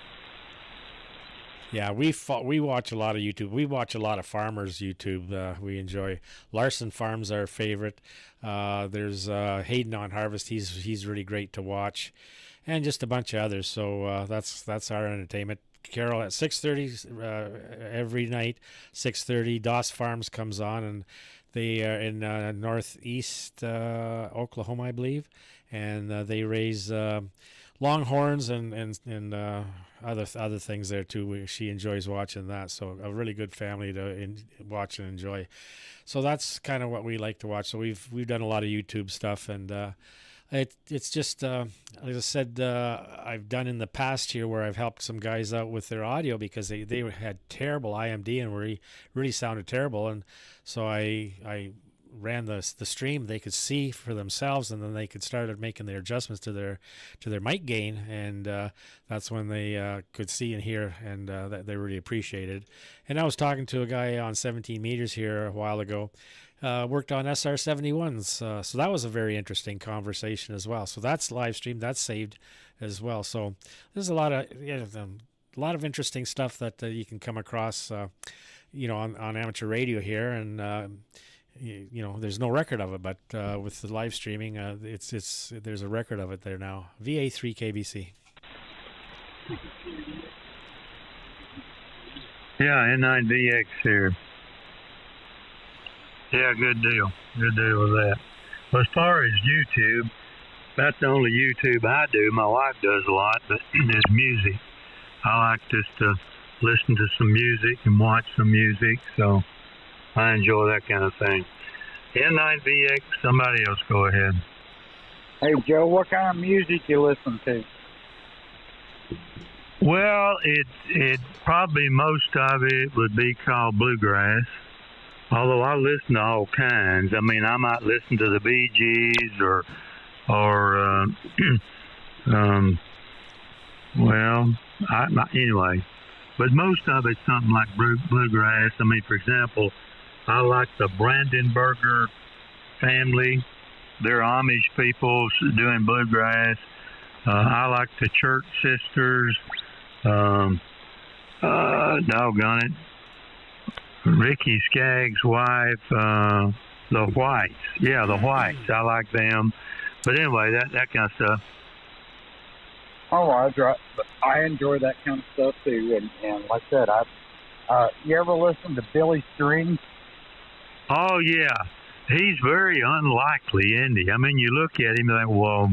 Yeah, we watch a lot of YouTube. We watch a lot of farmers' YouTube. We enjoy Larson Farms, our favorite. There's Hayden on Harvest. He's really great to watch, and just a bunch of others. So that's our entertainment. Carol at 6:30 every night. 6:30, Doss Farms comes on, and they are in northeast Oklahoma, I believe, and they raise longhorns and other things there too. She enjoys watching that, so a really good family to watch and enjoy. So that's kind of what we like to watch. So we've done a lot of YouTube stuff, and it's just like I said, I've done in the past here where I've helped some guys out with their audio because they had terrible IMD and really sounded terrible, and so I ran the stream. They could see for themselves, and then they could start making their adjustments to their mic gain, and that's when they could see and hear, and that they really appreciated. And I was talking to a guy on 17 meters here a while ago, worked on SR71s, so that was a very interesting conversation as well. So that's live streamed, that's saved as well. So there's a lot of interesting stuff that you can come across, on amateur radio here, and there's no record of it, but with the live streaming, there's a record of it there now. VA3KBC. Yeah, N9VX here. Yeah, good deal. Good deal with that. Well, as far as YouTube, that's the only YouTube I do. My wife does a lot, but it's music. I like just to listen to some music and watch some music, so I enjoy that kind of thing. N9VX, somebody else go ahead. Hey, Joe, what kind of music you listen to? Well, it probably most of it would be called bluegrass. Although I listen to all kinds. I mean, I might listen to the Bee Gees or anyway. But most of it's something like bluegrass. I mean, for example, I like the Brandenburger family. They're Amish people doing bluegrass. I like the Church Sisters. Doggone it. Ricky Skaggs' wife, the Whites. Yeah, the Whites. I like them. But anyway, that kind of stuff. Oh, I enjoy that kind of stuff too, and like I said, you ever listen to Billy Strings? Oh yeah, he's very unlikely, isn't he? I mean, you look at him and think, well,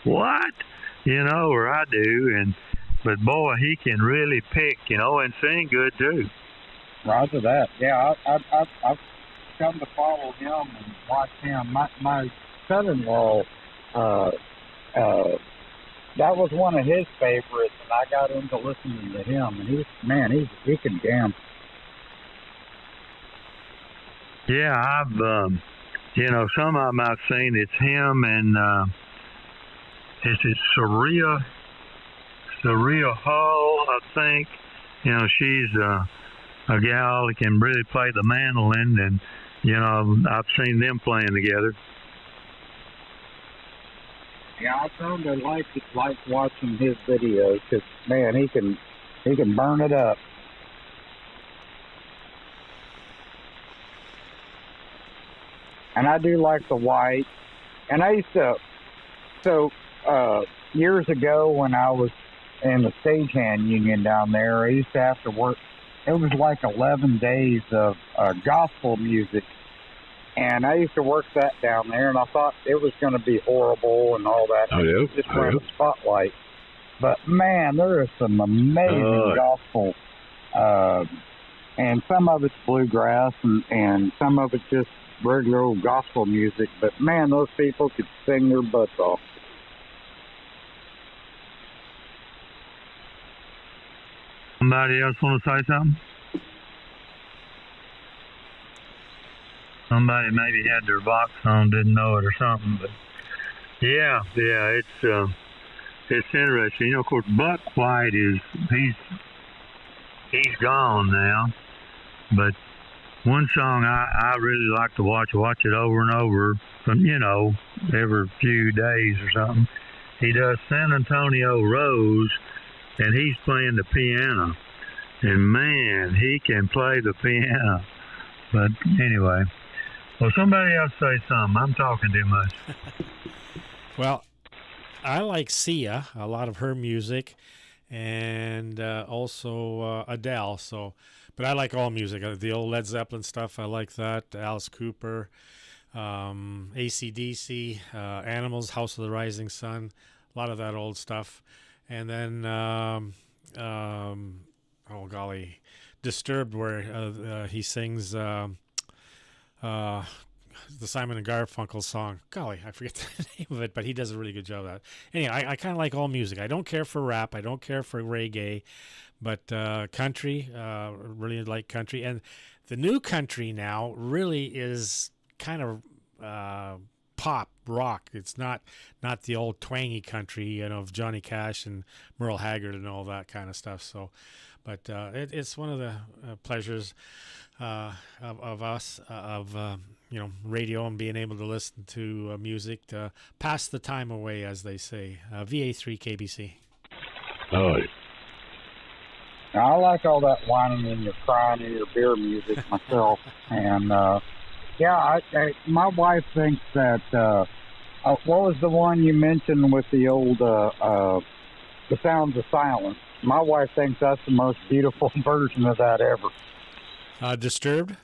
what? You know, or I do, but boy, he can really pick, and sing good too. Roger that. Yeah, I've come to follow him and watch him. My son-in-law, that was one of his favorites, and I got into listening to him. And he can jam. Yeah, I've, some of them I've seen. It's him and is it Saria Hall, I think. She's a gal that can really play the mandolin, and I've seen them playing together. Yeah, I kind of like watching his videos because, man, he can burn it up. And I do like the white. And I used to, years ago when I was in the stagehand union down there, I used to have to work. It was like 11 days of gospel music. And I used to work that down there, and I thought it was going to be horrible and all that. Oh, yeah? Just run the spotlight. But, man, there is some amazing gospel. And some of it's bluegrass, and some of it's just regular old gospel music. But, man, those people could sing their butts off. Somebody else want to say something? Somebody maybe had their box on, didn't know it or something, but yeah, it's interesting. Of course, Buck White he's gone now, but one song I really like to watch it over and over from, every few days or something. He does San Antonio Rose, and he's playing the piano, and man, he can play the piano. But anyway. Well, somebody else say something. I'm talking too much. Well, I like Sia, a lot of her music, and also Adele. But I like all music. The old Led Zeppelin stuff, I like that. Alice Cooper, AC/DC, Animals, House of the Rising Sun, a lot of that old stuff. And then, oh golly, Disturbed, where he sings the Simon and Garfunkel song. Golly, I forget the name of it, but he does a really good job of that. Anyway, I kind of like all music. I don't care for rap. I don't care for reggae, but country, really like country. And the new country now really is kind of pop rock. It's not the old twangy country, of Johnny Cash and Merle Haggard and all that kind of stuff. So, but it's one of the pleasures of us, radio and being able to listen to music to pass the time away, as they say. VA3KBC. Oh. Now, I like all that whining and your crying and your beer music myself. And, my wife thinks that, what was the one you mentioned with the old, The Sounds of Silence? My wife thinks that's the most beautiful version of that ever. Disturbed?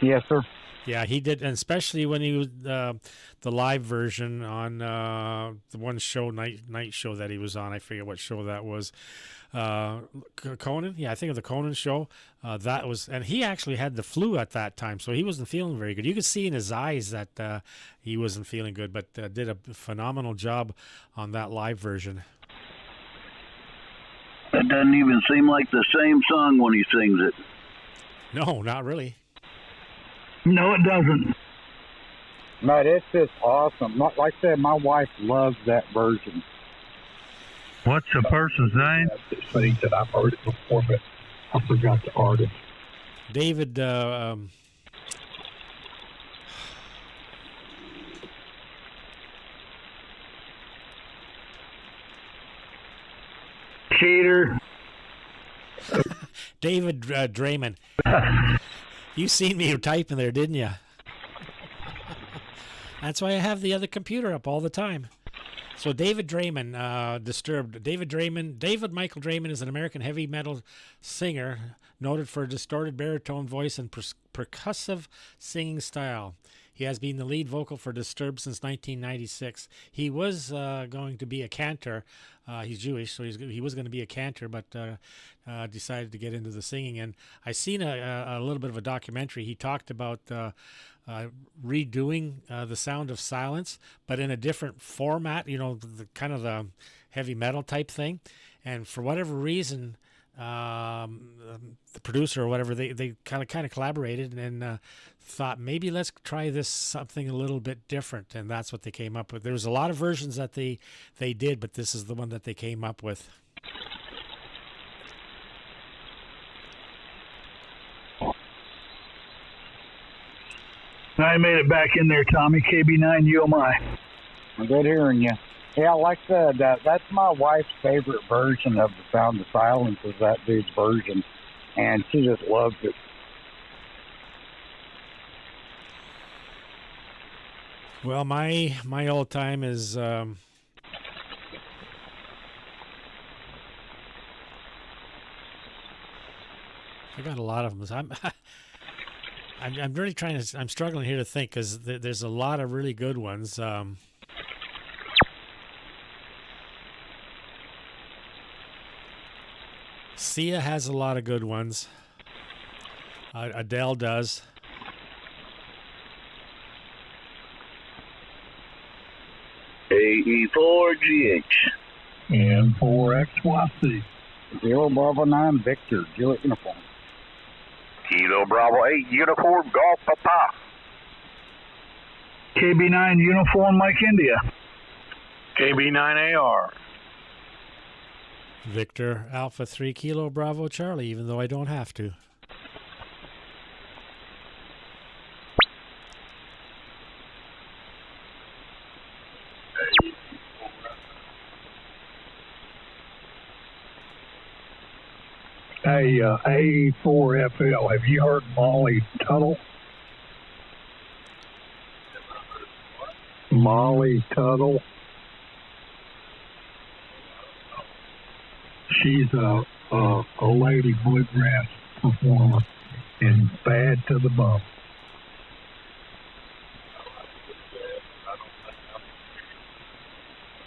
Yes, sir. Yeah, he did, and especially when he was the live version on the one show, night show that he was on. I forget what show that was. Conan? Yeah, I think of the Conan show. That was, and he actually had the flu at that time, so he wasn't feeling very good. You could see in his eyes that he wasn't feeling good, but did a phenomenal job on that live version. That doesn't even seem like the same song when he sings it. No, not really. No, it doesn't. But it's just awesome. Like I said, my wife loves that version. What's the person's name? He said I've heard it before, but I forgot the artist. David. Cheater. David Draymond. You seen me typing there, didn't you? That's why I have the other computer up all the time. So David Draymond, Disturbed. David Michael Draymond is an American heavy metal singer noted for a distorted baritone voice and percussive singing style. He has been the lead vocal for Disturbed since 1996. He was going to be a cantor. He's Jewish, so he was going to be a cantor, but decided to get into the singing. And I seen a little bit of a documentary. He talked about redoing the Sound of Silence, but in a different format, you know, the kind of the heavy metal type thing. And for whatever reason, the producer or whatever, they kind of collaborated and thought, maybe let's try this something a little bit different. And that's what they came up with. There was a lot of versions that they did, but this is the one that they came up with. I made it back in there, Tommy. KB9 UMI. I'm good hearing you. Yeah, like I said, that's my wife's favorite version of the Sound of Silence is that dude's version, and she just loves it. Well, my old time is I got a lot of them. I'm really I'm struggling here to think because there's a lot of really good ones. Sia has a lot of good ones. Adele does. AE4GH. And 4XYC. 0 Bravo 9 Victor, Juliet Uniform. Kilo Bravo 8 Uniform Golf Papa. KB9 Uniform Mike India. KB9AR. Victor Alpha 3 Kilo Bravo Charlie, even though I don't have to. Hey, A4FL, have you heard Molly Tuttle? Molly Tuttle. She's a lady bluegrass performer and bad to the bone.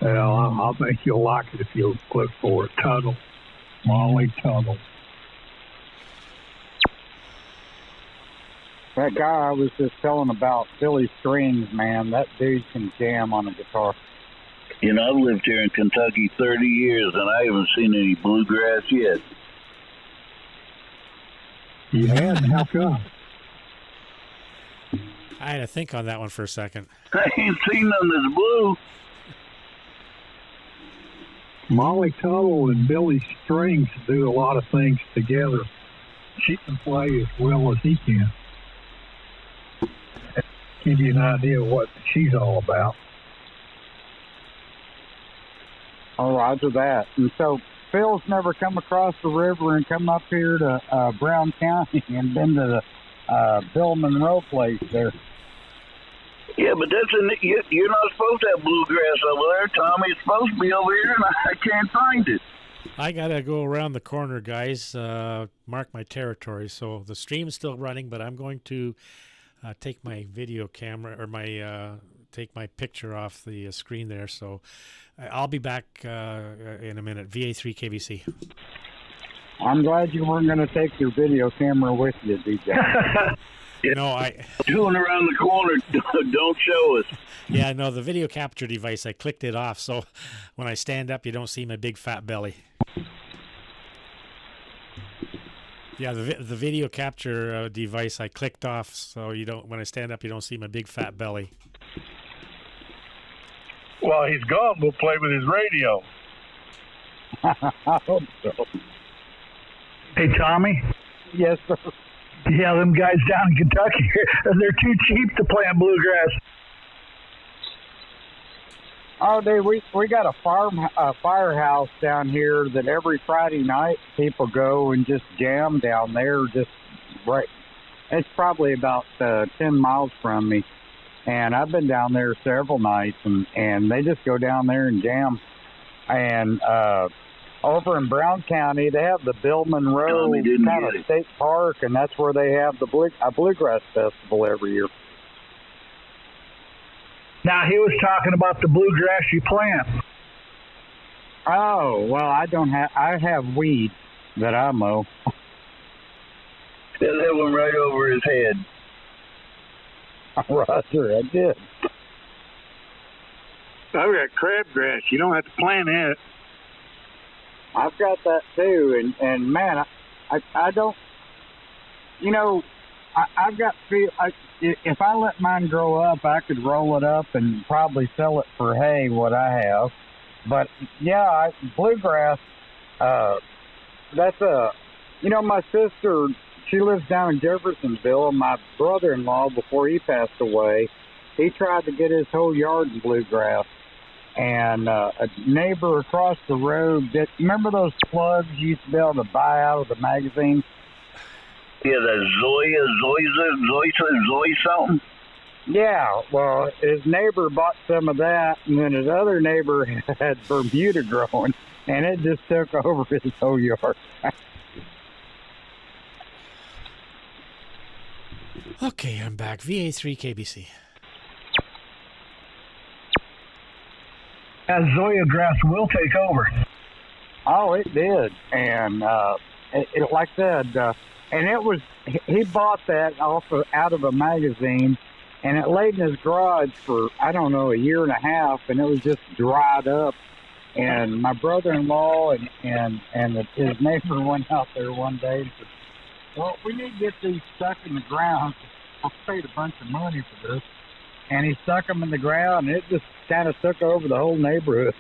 Well, I think you'll like it if you look for it. Tuttle. Molly Tuttle. That guy I was just telling about, Billy Strings, man, that dude can jam on a guitar. You know, I've lived here in Kentucky 30 years, and I haven't seen any bluegrass yet. You had? How come? I had to think on that one for a second. I ain't seen none that's blue. Molly Tuttle and Billy Strings do a lot of things together. She can play as well as he can. Give you an idea of what she's all about. Oh, roger that. And so Phil's never come across the river and come up here to Brown County and been to the Bill Monroe place there. Yeah, but you're not supposed to have bluegrass over there, Tommy. It's supposed to be over here, and I can't find it. I got to go around the corner, guys, mark my territory. So the stream's still running, but I'm going to take my video camera or take my picture off the screen there. So I'll be back in a minute. VA3KBC. I'm glad you weren't going to take your video camera with you, DJ. No, I... Doing around the corner, don't show us. Yeah, no, the video capture device, I clicked it off, so when I stand up, you don't see my big fat belly. Yeah, the video capture device I clicked off, so you don't. When I stand up, you don't see my big fat belly. Well, he's gone. We'll play with his radio. I hope so. Hey, Tommy? Yes, sir. Yeah, them guys down in Kentucky, they're too cheap to play on bluegrass. Oh, dude, we got a firehouse down here that every Friday night people go and just jam down there. Just right, it's probably about 10 miles from me, And I've been down there several nights, and they just go down there and jam. And over in Brown County, they have the Bill Monroe kind of state park, and that's where they have the Bluegrass Festival every year. Now, he was talking about the bluegrass you plant. Oh, well, I have weed that I mow. They have one right over his head. Roger, I did. I've got crabgrass. You don't have to plant it. I've got that too, and man, I don't, you know, I've got if I let mine grow up, I could roll it up and probably sell it for hay, what I have. But yeah, bluegrass, that's you know, my sister, she lives down in Jeffersonville, and my brother-in-law, before he passed away, he tried to get his whole yard in bluegrass. And a neighbor across the road, remember those plugs you used to be able to buy out of the magazine? Yeah, the Zoe something? Yeah, well, his neighbor bought some of that, and then his other neighbor had Bermuda growing, and it just took over his whole yard. Okay, I'm back. VA3KBC. Zoya grass will take over. Oh, it did, and it like I said, and it was he bought that out of a magazine, and it laid in his garage for I don't know a year and a half, and it was just dried up. And my brother-in-law and his neighbor went out there one day and said, "Well, we need to get these stuck in the ground. I paid a bunch of money for this." And he stuck them in the ground, and it just kind of took over the whole neighborhood.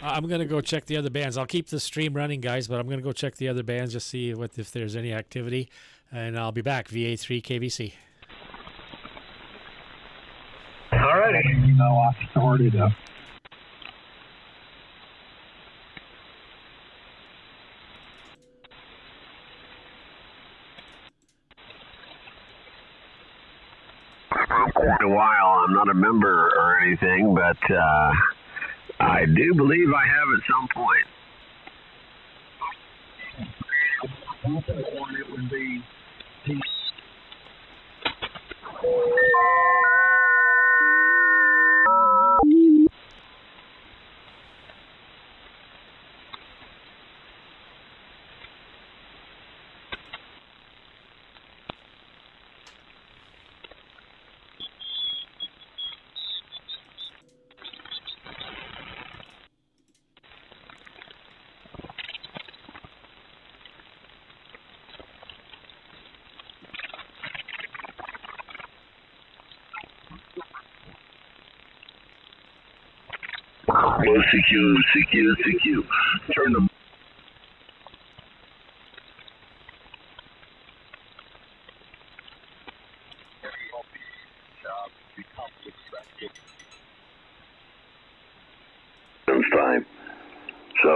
I'm going to go check the other bands. I'll keep the stream running, guys, but I'm going to go check the other bands, just see if there's any activity. And I'll be back, VA3KBC. All righty. You know, I started quite a while. I'm not a member or anything, but I do believe I have at some point. It would be CQ. Turn them. Time. So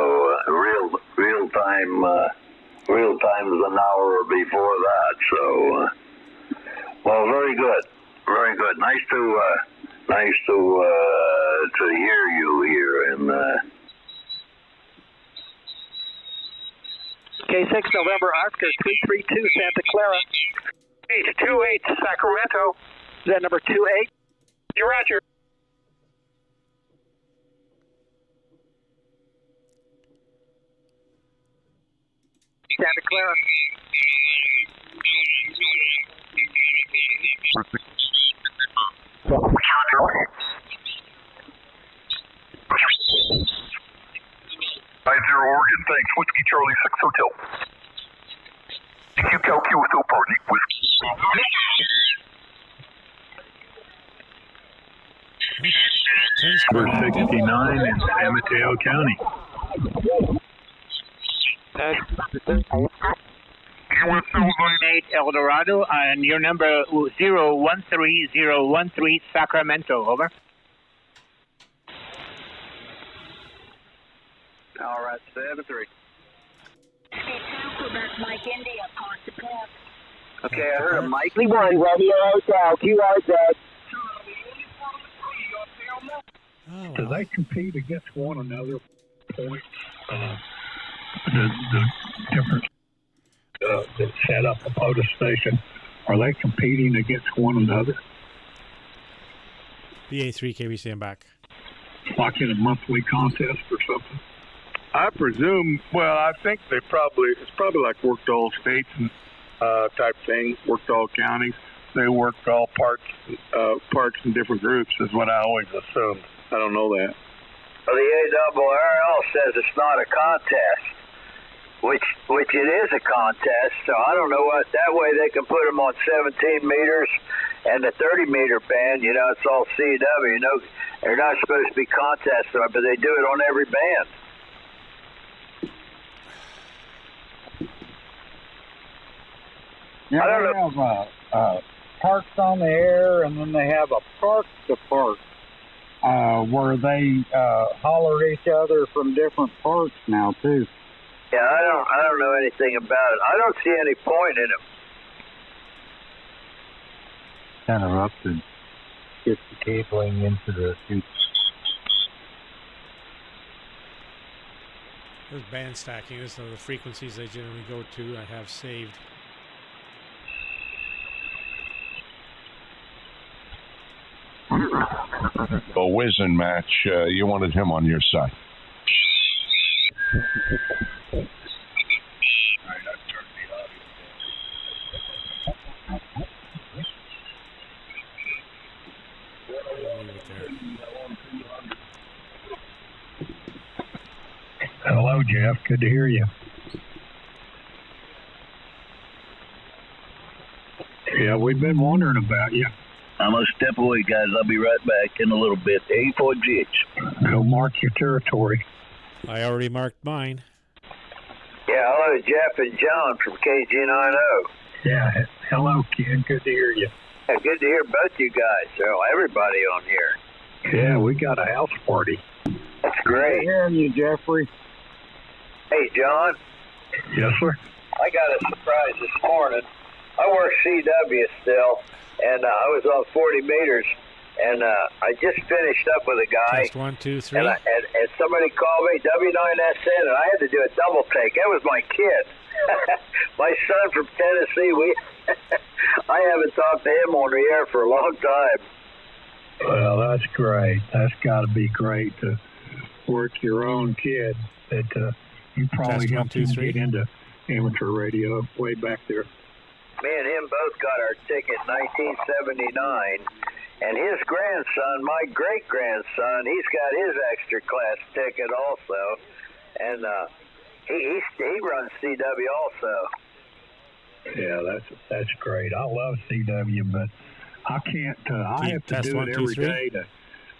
real time is an hour before that. So well, very good. Nice to hear you here and. K6 November Oscar 332 Santa Clara. 828 Sacramento. Is that number 28? You're Roger. Santa Clara. Oregon, thanks. Whiskey Charlie 6 Hotel. QQQ with Party Number 69 in San Mateo County. 8 El Dorado, and your number 013013 Sacramento, over. All right, 7-3. Quebec, Mike India, Ponce Okay, I heard a Mosely 1, Radio Hotel, QRZ. Do they compete against one another? Points, the different that set up a POTUS station, are they competing against one another? VA3KBC, I'm back. Like in a monthly contest or something? I presume. Well, I think it's probably like worked all states and type thing, worked all counties. They worked all parts in different groups is what I always assumed. I don't know that. Well, the ARRL says it's not a contest, which it is a contest. So I don't know what. That way they can put them on 17 meters and the 30 meter band. You know, it's all CW. You know, they're not supposed to be contests, but they do it on every band. Yeah, I don't they have parks on the air, and then they have a park to park where they holler at each other from different parks now too. Yeah, I don't know anything about it. I don't see any point in it. Interrupted. Get the cabling into the suits. There's band stacking. These are the frequencies they generally go to. I have saved. A whizzing match. You wanted him on your side. Hello, Jeff. Good to hear you. Yeah, we've been wondering about you. I'm going to step away, guys. I'll be right back in a little bit. A4GH. Go mark your territory. I already marked mine. Yeah, hello, Jeff and John from KG90. Yeah, hello, Ken. Good to hear you. Yeah, good to hear both you guys. So everybody on here. Yeah, we got a house party. That's great. Good hearing you, Jeffrey. Hey, John. Yes, sir. I got a surprise this morning. I work CW still, and I was on 40 meters, and I just finished up with a guy. Test 1, 2, 3. And somebody called me, W9SN, and I had to do a double take. That was my kid. My son from Tennessee. I haven't talked to him on the air for a long time. Well, that's great. That's got to be great to work your own kid. That you probably helped him get into amateur radio way back there. Me and him both got our ticket in 1979, and his grandson, my great-grandson, he's got his extra class ticket also, and he runs CW also. Yeah, that's great. I love CW, but I can't. I have to do it every day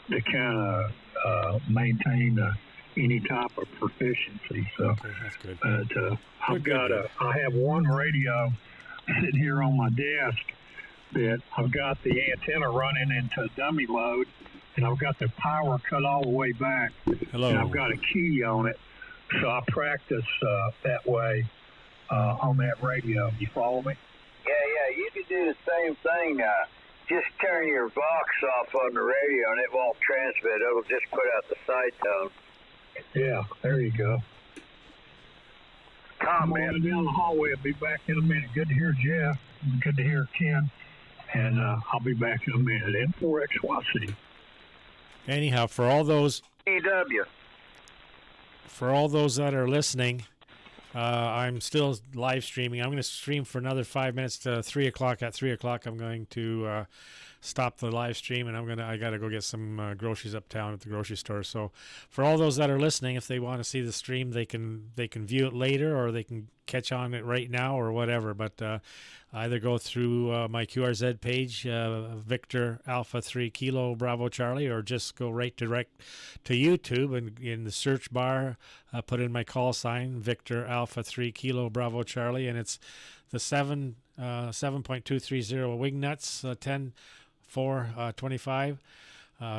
to kind of maintain any type of proficiency. So, okay, that's good. I have one radio sitting here on my desk that I've got the antenna running into dummy load, and I've got the power cut all the way back. Hello. And I've got a key on it, so I practice that way on that radio. You follow me? Yeah, you can do the same thing. Just turn your Vox off on the radio, and it won't transmit. It'll just put out the side tone. Yeah, there you go. I'm Man. going down the hallway. I'll be back in a minute. Good to hear Jeff. Good to hear Ken. And I'll be back in a minute. M4XYC. Anyhow, for all those EW. For all those that are listening, I'm still live streaming. I'm going to stream for another 5 minutes to 3 o'clock. At 3 o'clock, I'm going to stop the live stream, and I got to go get some groceries uptown at the grocery store. So, for all those that are listening, if they want to see the stream, they can view it later, or they can catch on it right now, or whatever. But either go through my QRZ page, Victor Alpha 3 Kilo Bravo Charlie, or just go direct to YouTube, and in the search bar, put in my call sign, Victor Alpha 3 Kilo Bravo Charlie, and it's the 7.230 wing nuts, 10/4/25.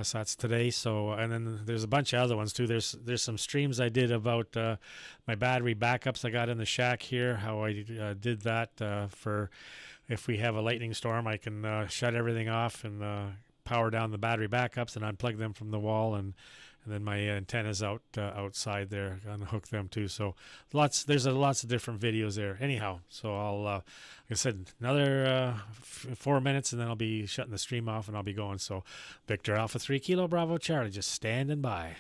So that's today. So, and then there's a bunch of other ones too. There's some streams I did about my battery backups I got in the shack here, how I did that for if we have a lightning storm, I can shut everything off and power down the battery backups and unplug them from the wall, and then my antennas outside there, unhook them too. So there's lots of different videos there. Anyhow, so I'll like I said, another 4 minutes, and then I'll be shutting the stream off and I'll be going. So Victor Alpha 3 Kilo Bravo Charlie, just standing by.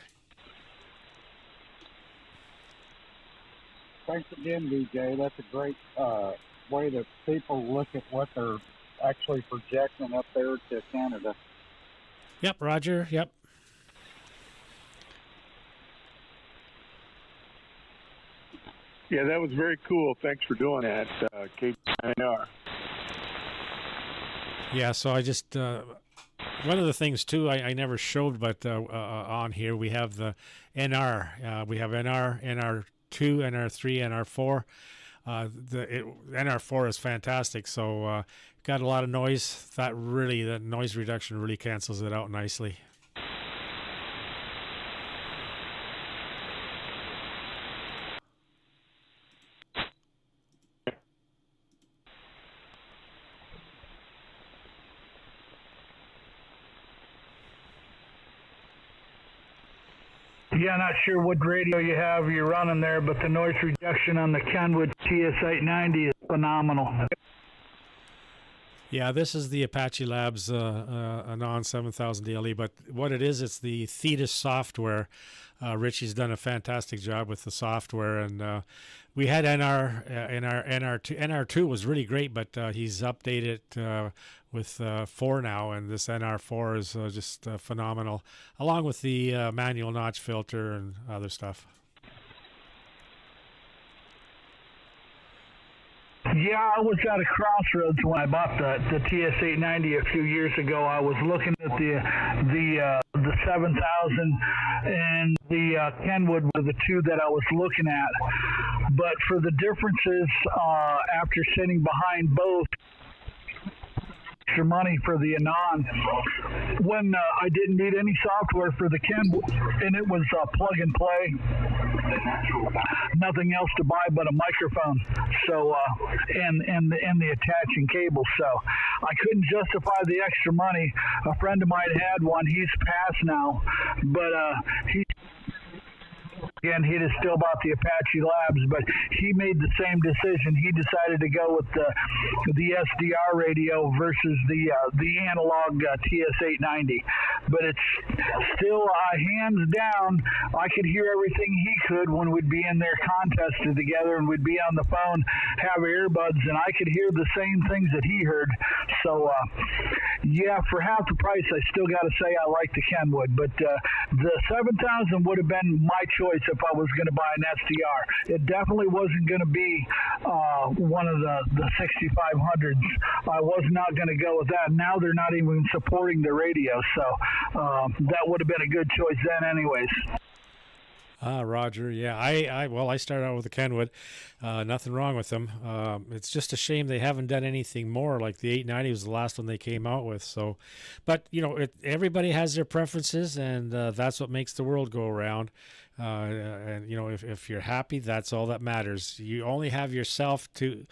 Thanks again, DJ. That's a great way that people look at what they're actually projecting up there to Canada. Yep, Roger. Yep. Yeah, that was very cool. Thanks for doing that, KBR. Yeah, so I just one of the things too I never showed, but on here we have the NR. We have NR, NR2, NR3, NR4. The NR4 is fantastic. So got a lot of noise. That noise reduction really cancels it out nicely. Yeah, not sure what radio you're running there, but the noise reduction on the Kenwood TS890 is phenomenal. Yeah, this is the Apache Labs Anan 7000 DLE, but what it is, it's the Thetis software. Richie's done a fantastic job with the software, and we had NR2. NR2 was really great, but he's updated with 4 now, and this NR4 is just phenomenal, along with the manual notch filter and other stuff. Yeah, I was at a crossroads when I bought the TS890 a few years ago. I was looking at the 7000 and the Kenwood were the two that I was looking at. But for the differences, after sitting behind both, extra money for the Anan when I didn't need any software for the Kenwood, and it was plug and play, nothing else to buy but a microphone, so and the attaching cable. So I couldn't justify the extra money. A friend of mine had one. He's passed now, but Again, he'd have still bought the Apache Labs, but he made the same decision. He decided to go with the SDR radio versus the analog TS890. But it's still hands down. I could hear everything he could when we'd be in there contested together, and we'd be on the phone, have earbuds, and I could hear the same things that he heard. So yeah, for half the price, I still got to say I like the Kenwood. But the 7000 would have been my choice if I was going to buy an SDR. It definitely wasn't going to be one of the 6500s. I was not going to go with that. Now they're not even supporting the radio, so that would have been a good choice then anyways. Roger. Yeah, I started out with the Kenwood. Nothing wrong with them. It's just a shame they haven't done anything more. Like the 890 was the last one they came out with. So, but you know, everybody has their preferences, and that's what makes the world go around. And you know, if you're happy, that's all that matters. You only have yourself to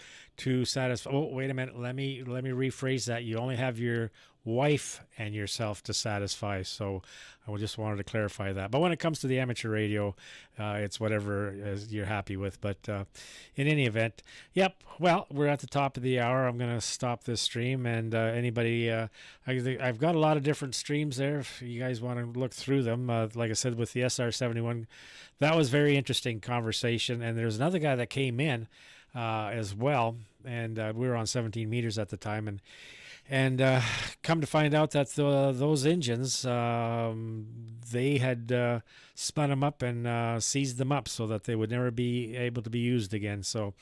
satisfy. Oh, wait a minute. Let me rephrase that. You only have your wife and yourself to satisfy. So I just wanted to clarify that. But when it comes to the amateur radio, it's whatever you're happy with. But in any event, yep. Well, we're at the top of the hour. I'm going to stop this stream. And anybody, I've got a lot of different streams there. If you guys want to look through them, like I said, with the SR71, that was very interesting conversation. And there's another guy that came in as well. And we were on 17 meters at the time. And come to find out that those engines, they had spun them up and seized them up so that they would never be able to be used again. So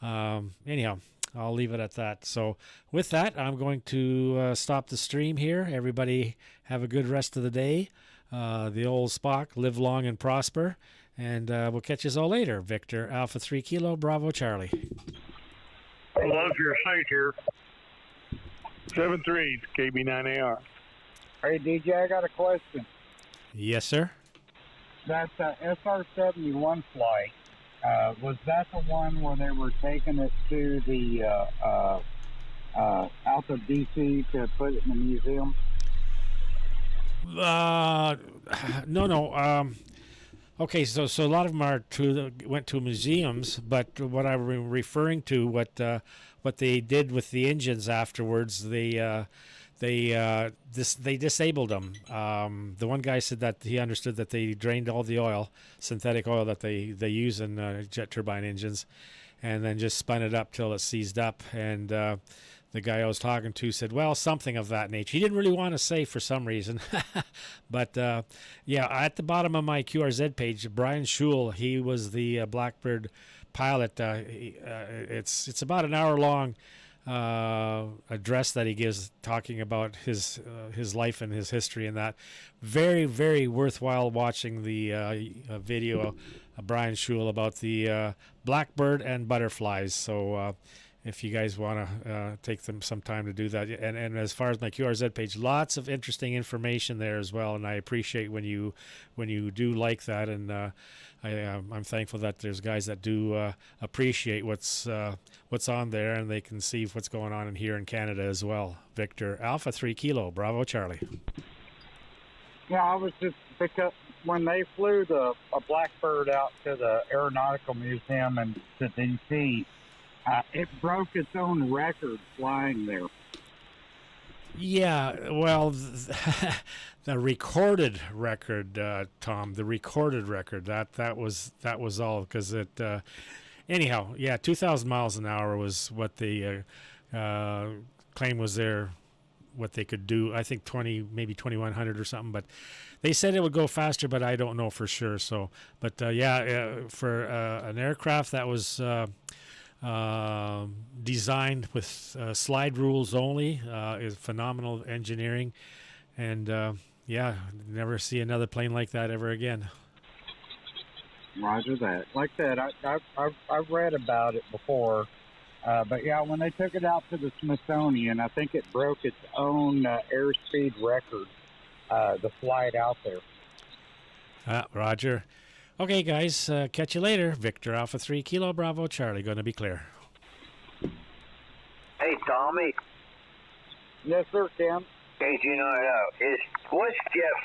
anyhow, I'll leave it at that. So with that, I'm going to stop the stream here. Everybody have a good rest of the day. The old Spock, live long and prosper. And we'll catch you all later. Victor Alpha 3 Kilo Bravo Charlie. Love your site here. 7-3, KB9AR. Hey, DJ, I got a question. Yes, sir. That SR71 flight, was that the one where they were taking it to the out of D.C. to put it in the museum? No. Okay, so a lot of them went to museums, but what I'm referring to, what they did with the engines afterwards, they disabled them. The one guy said that he understood that they drained all the oil, synthetic oil that they use in jet turbine engines, and then just spun it up till it seized up. And the guy I was talking to said, well, something of that nature. He didn't really want to say for some reason. But, yeah, at the bottom of my QRZ page, Brian Schul, he was the Blackbird pilot. It's about an hour-long address that he gives talking about his life and his history and that. Very, very worthwhile watching the video of Brian Schul about the Blackbird and butterflies. So if you guys want to take some time to do that. And as far as my QRZ page, lots of interesting information there as well, and I appreciate when you do like that, and I'm thankful that there's guys that do appreciate what's on there, and they can see what's going on here in Canada as well. Victor, Alpha 3 Kilo, Bravo Charlie. Yeah, I was just, because when they flew a Blackbird out to the Aeronautical Museum and to D.C., it broke its own record flying there. Yeah, well, the recorded record, Tom, the recorded record, that was all, because it, anyhow, yeah, 2,000 miles an hour was what the claim was there, what they could do. I think maybe 2,100 or something, but they said it would go faster, but I don't know for sure. So, but for an aircraft that was designed with slide rules only, is phenomenal engineering, and never see another plane like that ever again. Roger that. Like that, I've read about it before, but yeah, when they took it out to the Smithsonian, I think it broke its own airspeed record, the flight out there. Roger. Okay, guys, catch you later. Victor Alpha 3 Kilo Bravo Charlie, going to be clear. Hey, Tommy. Yes, sir, Tim. In case you don't know, what's Jeff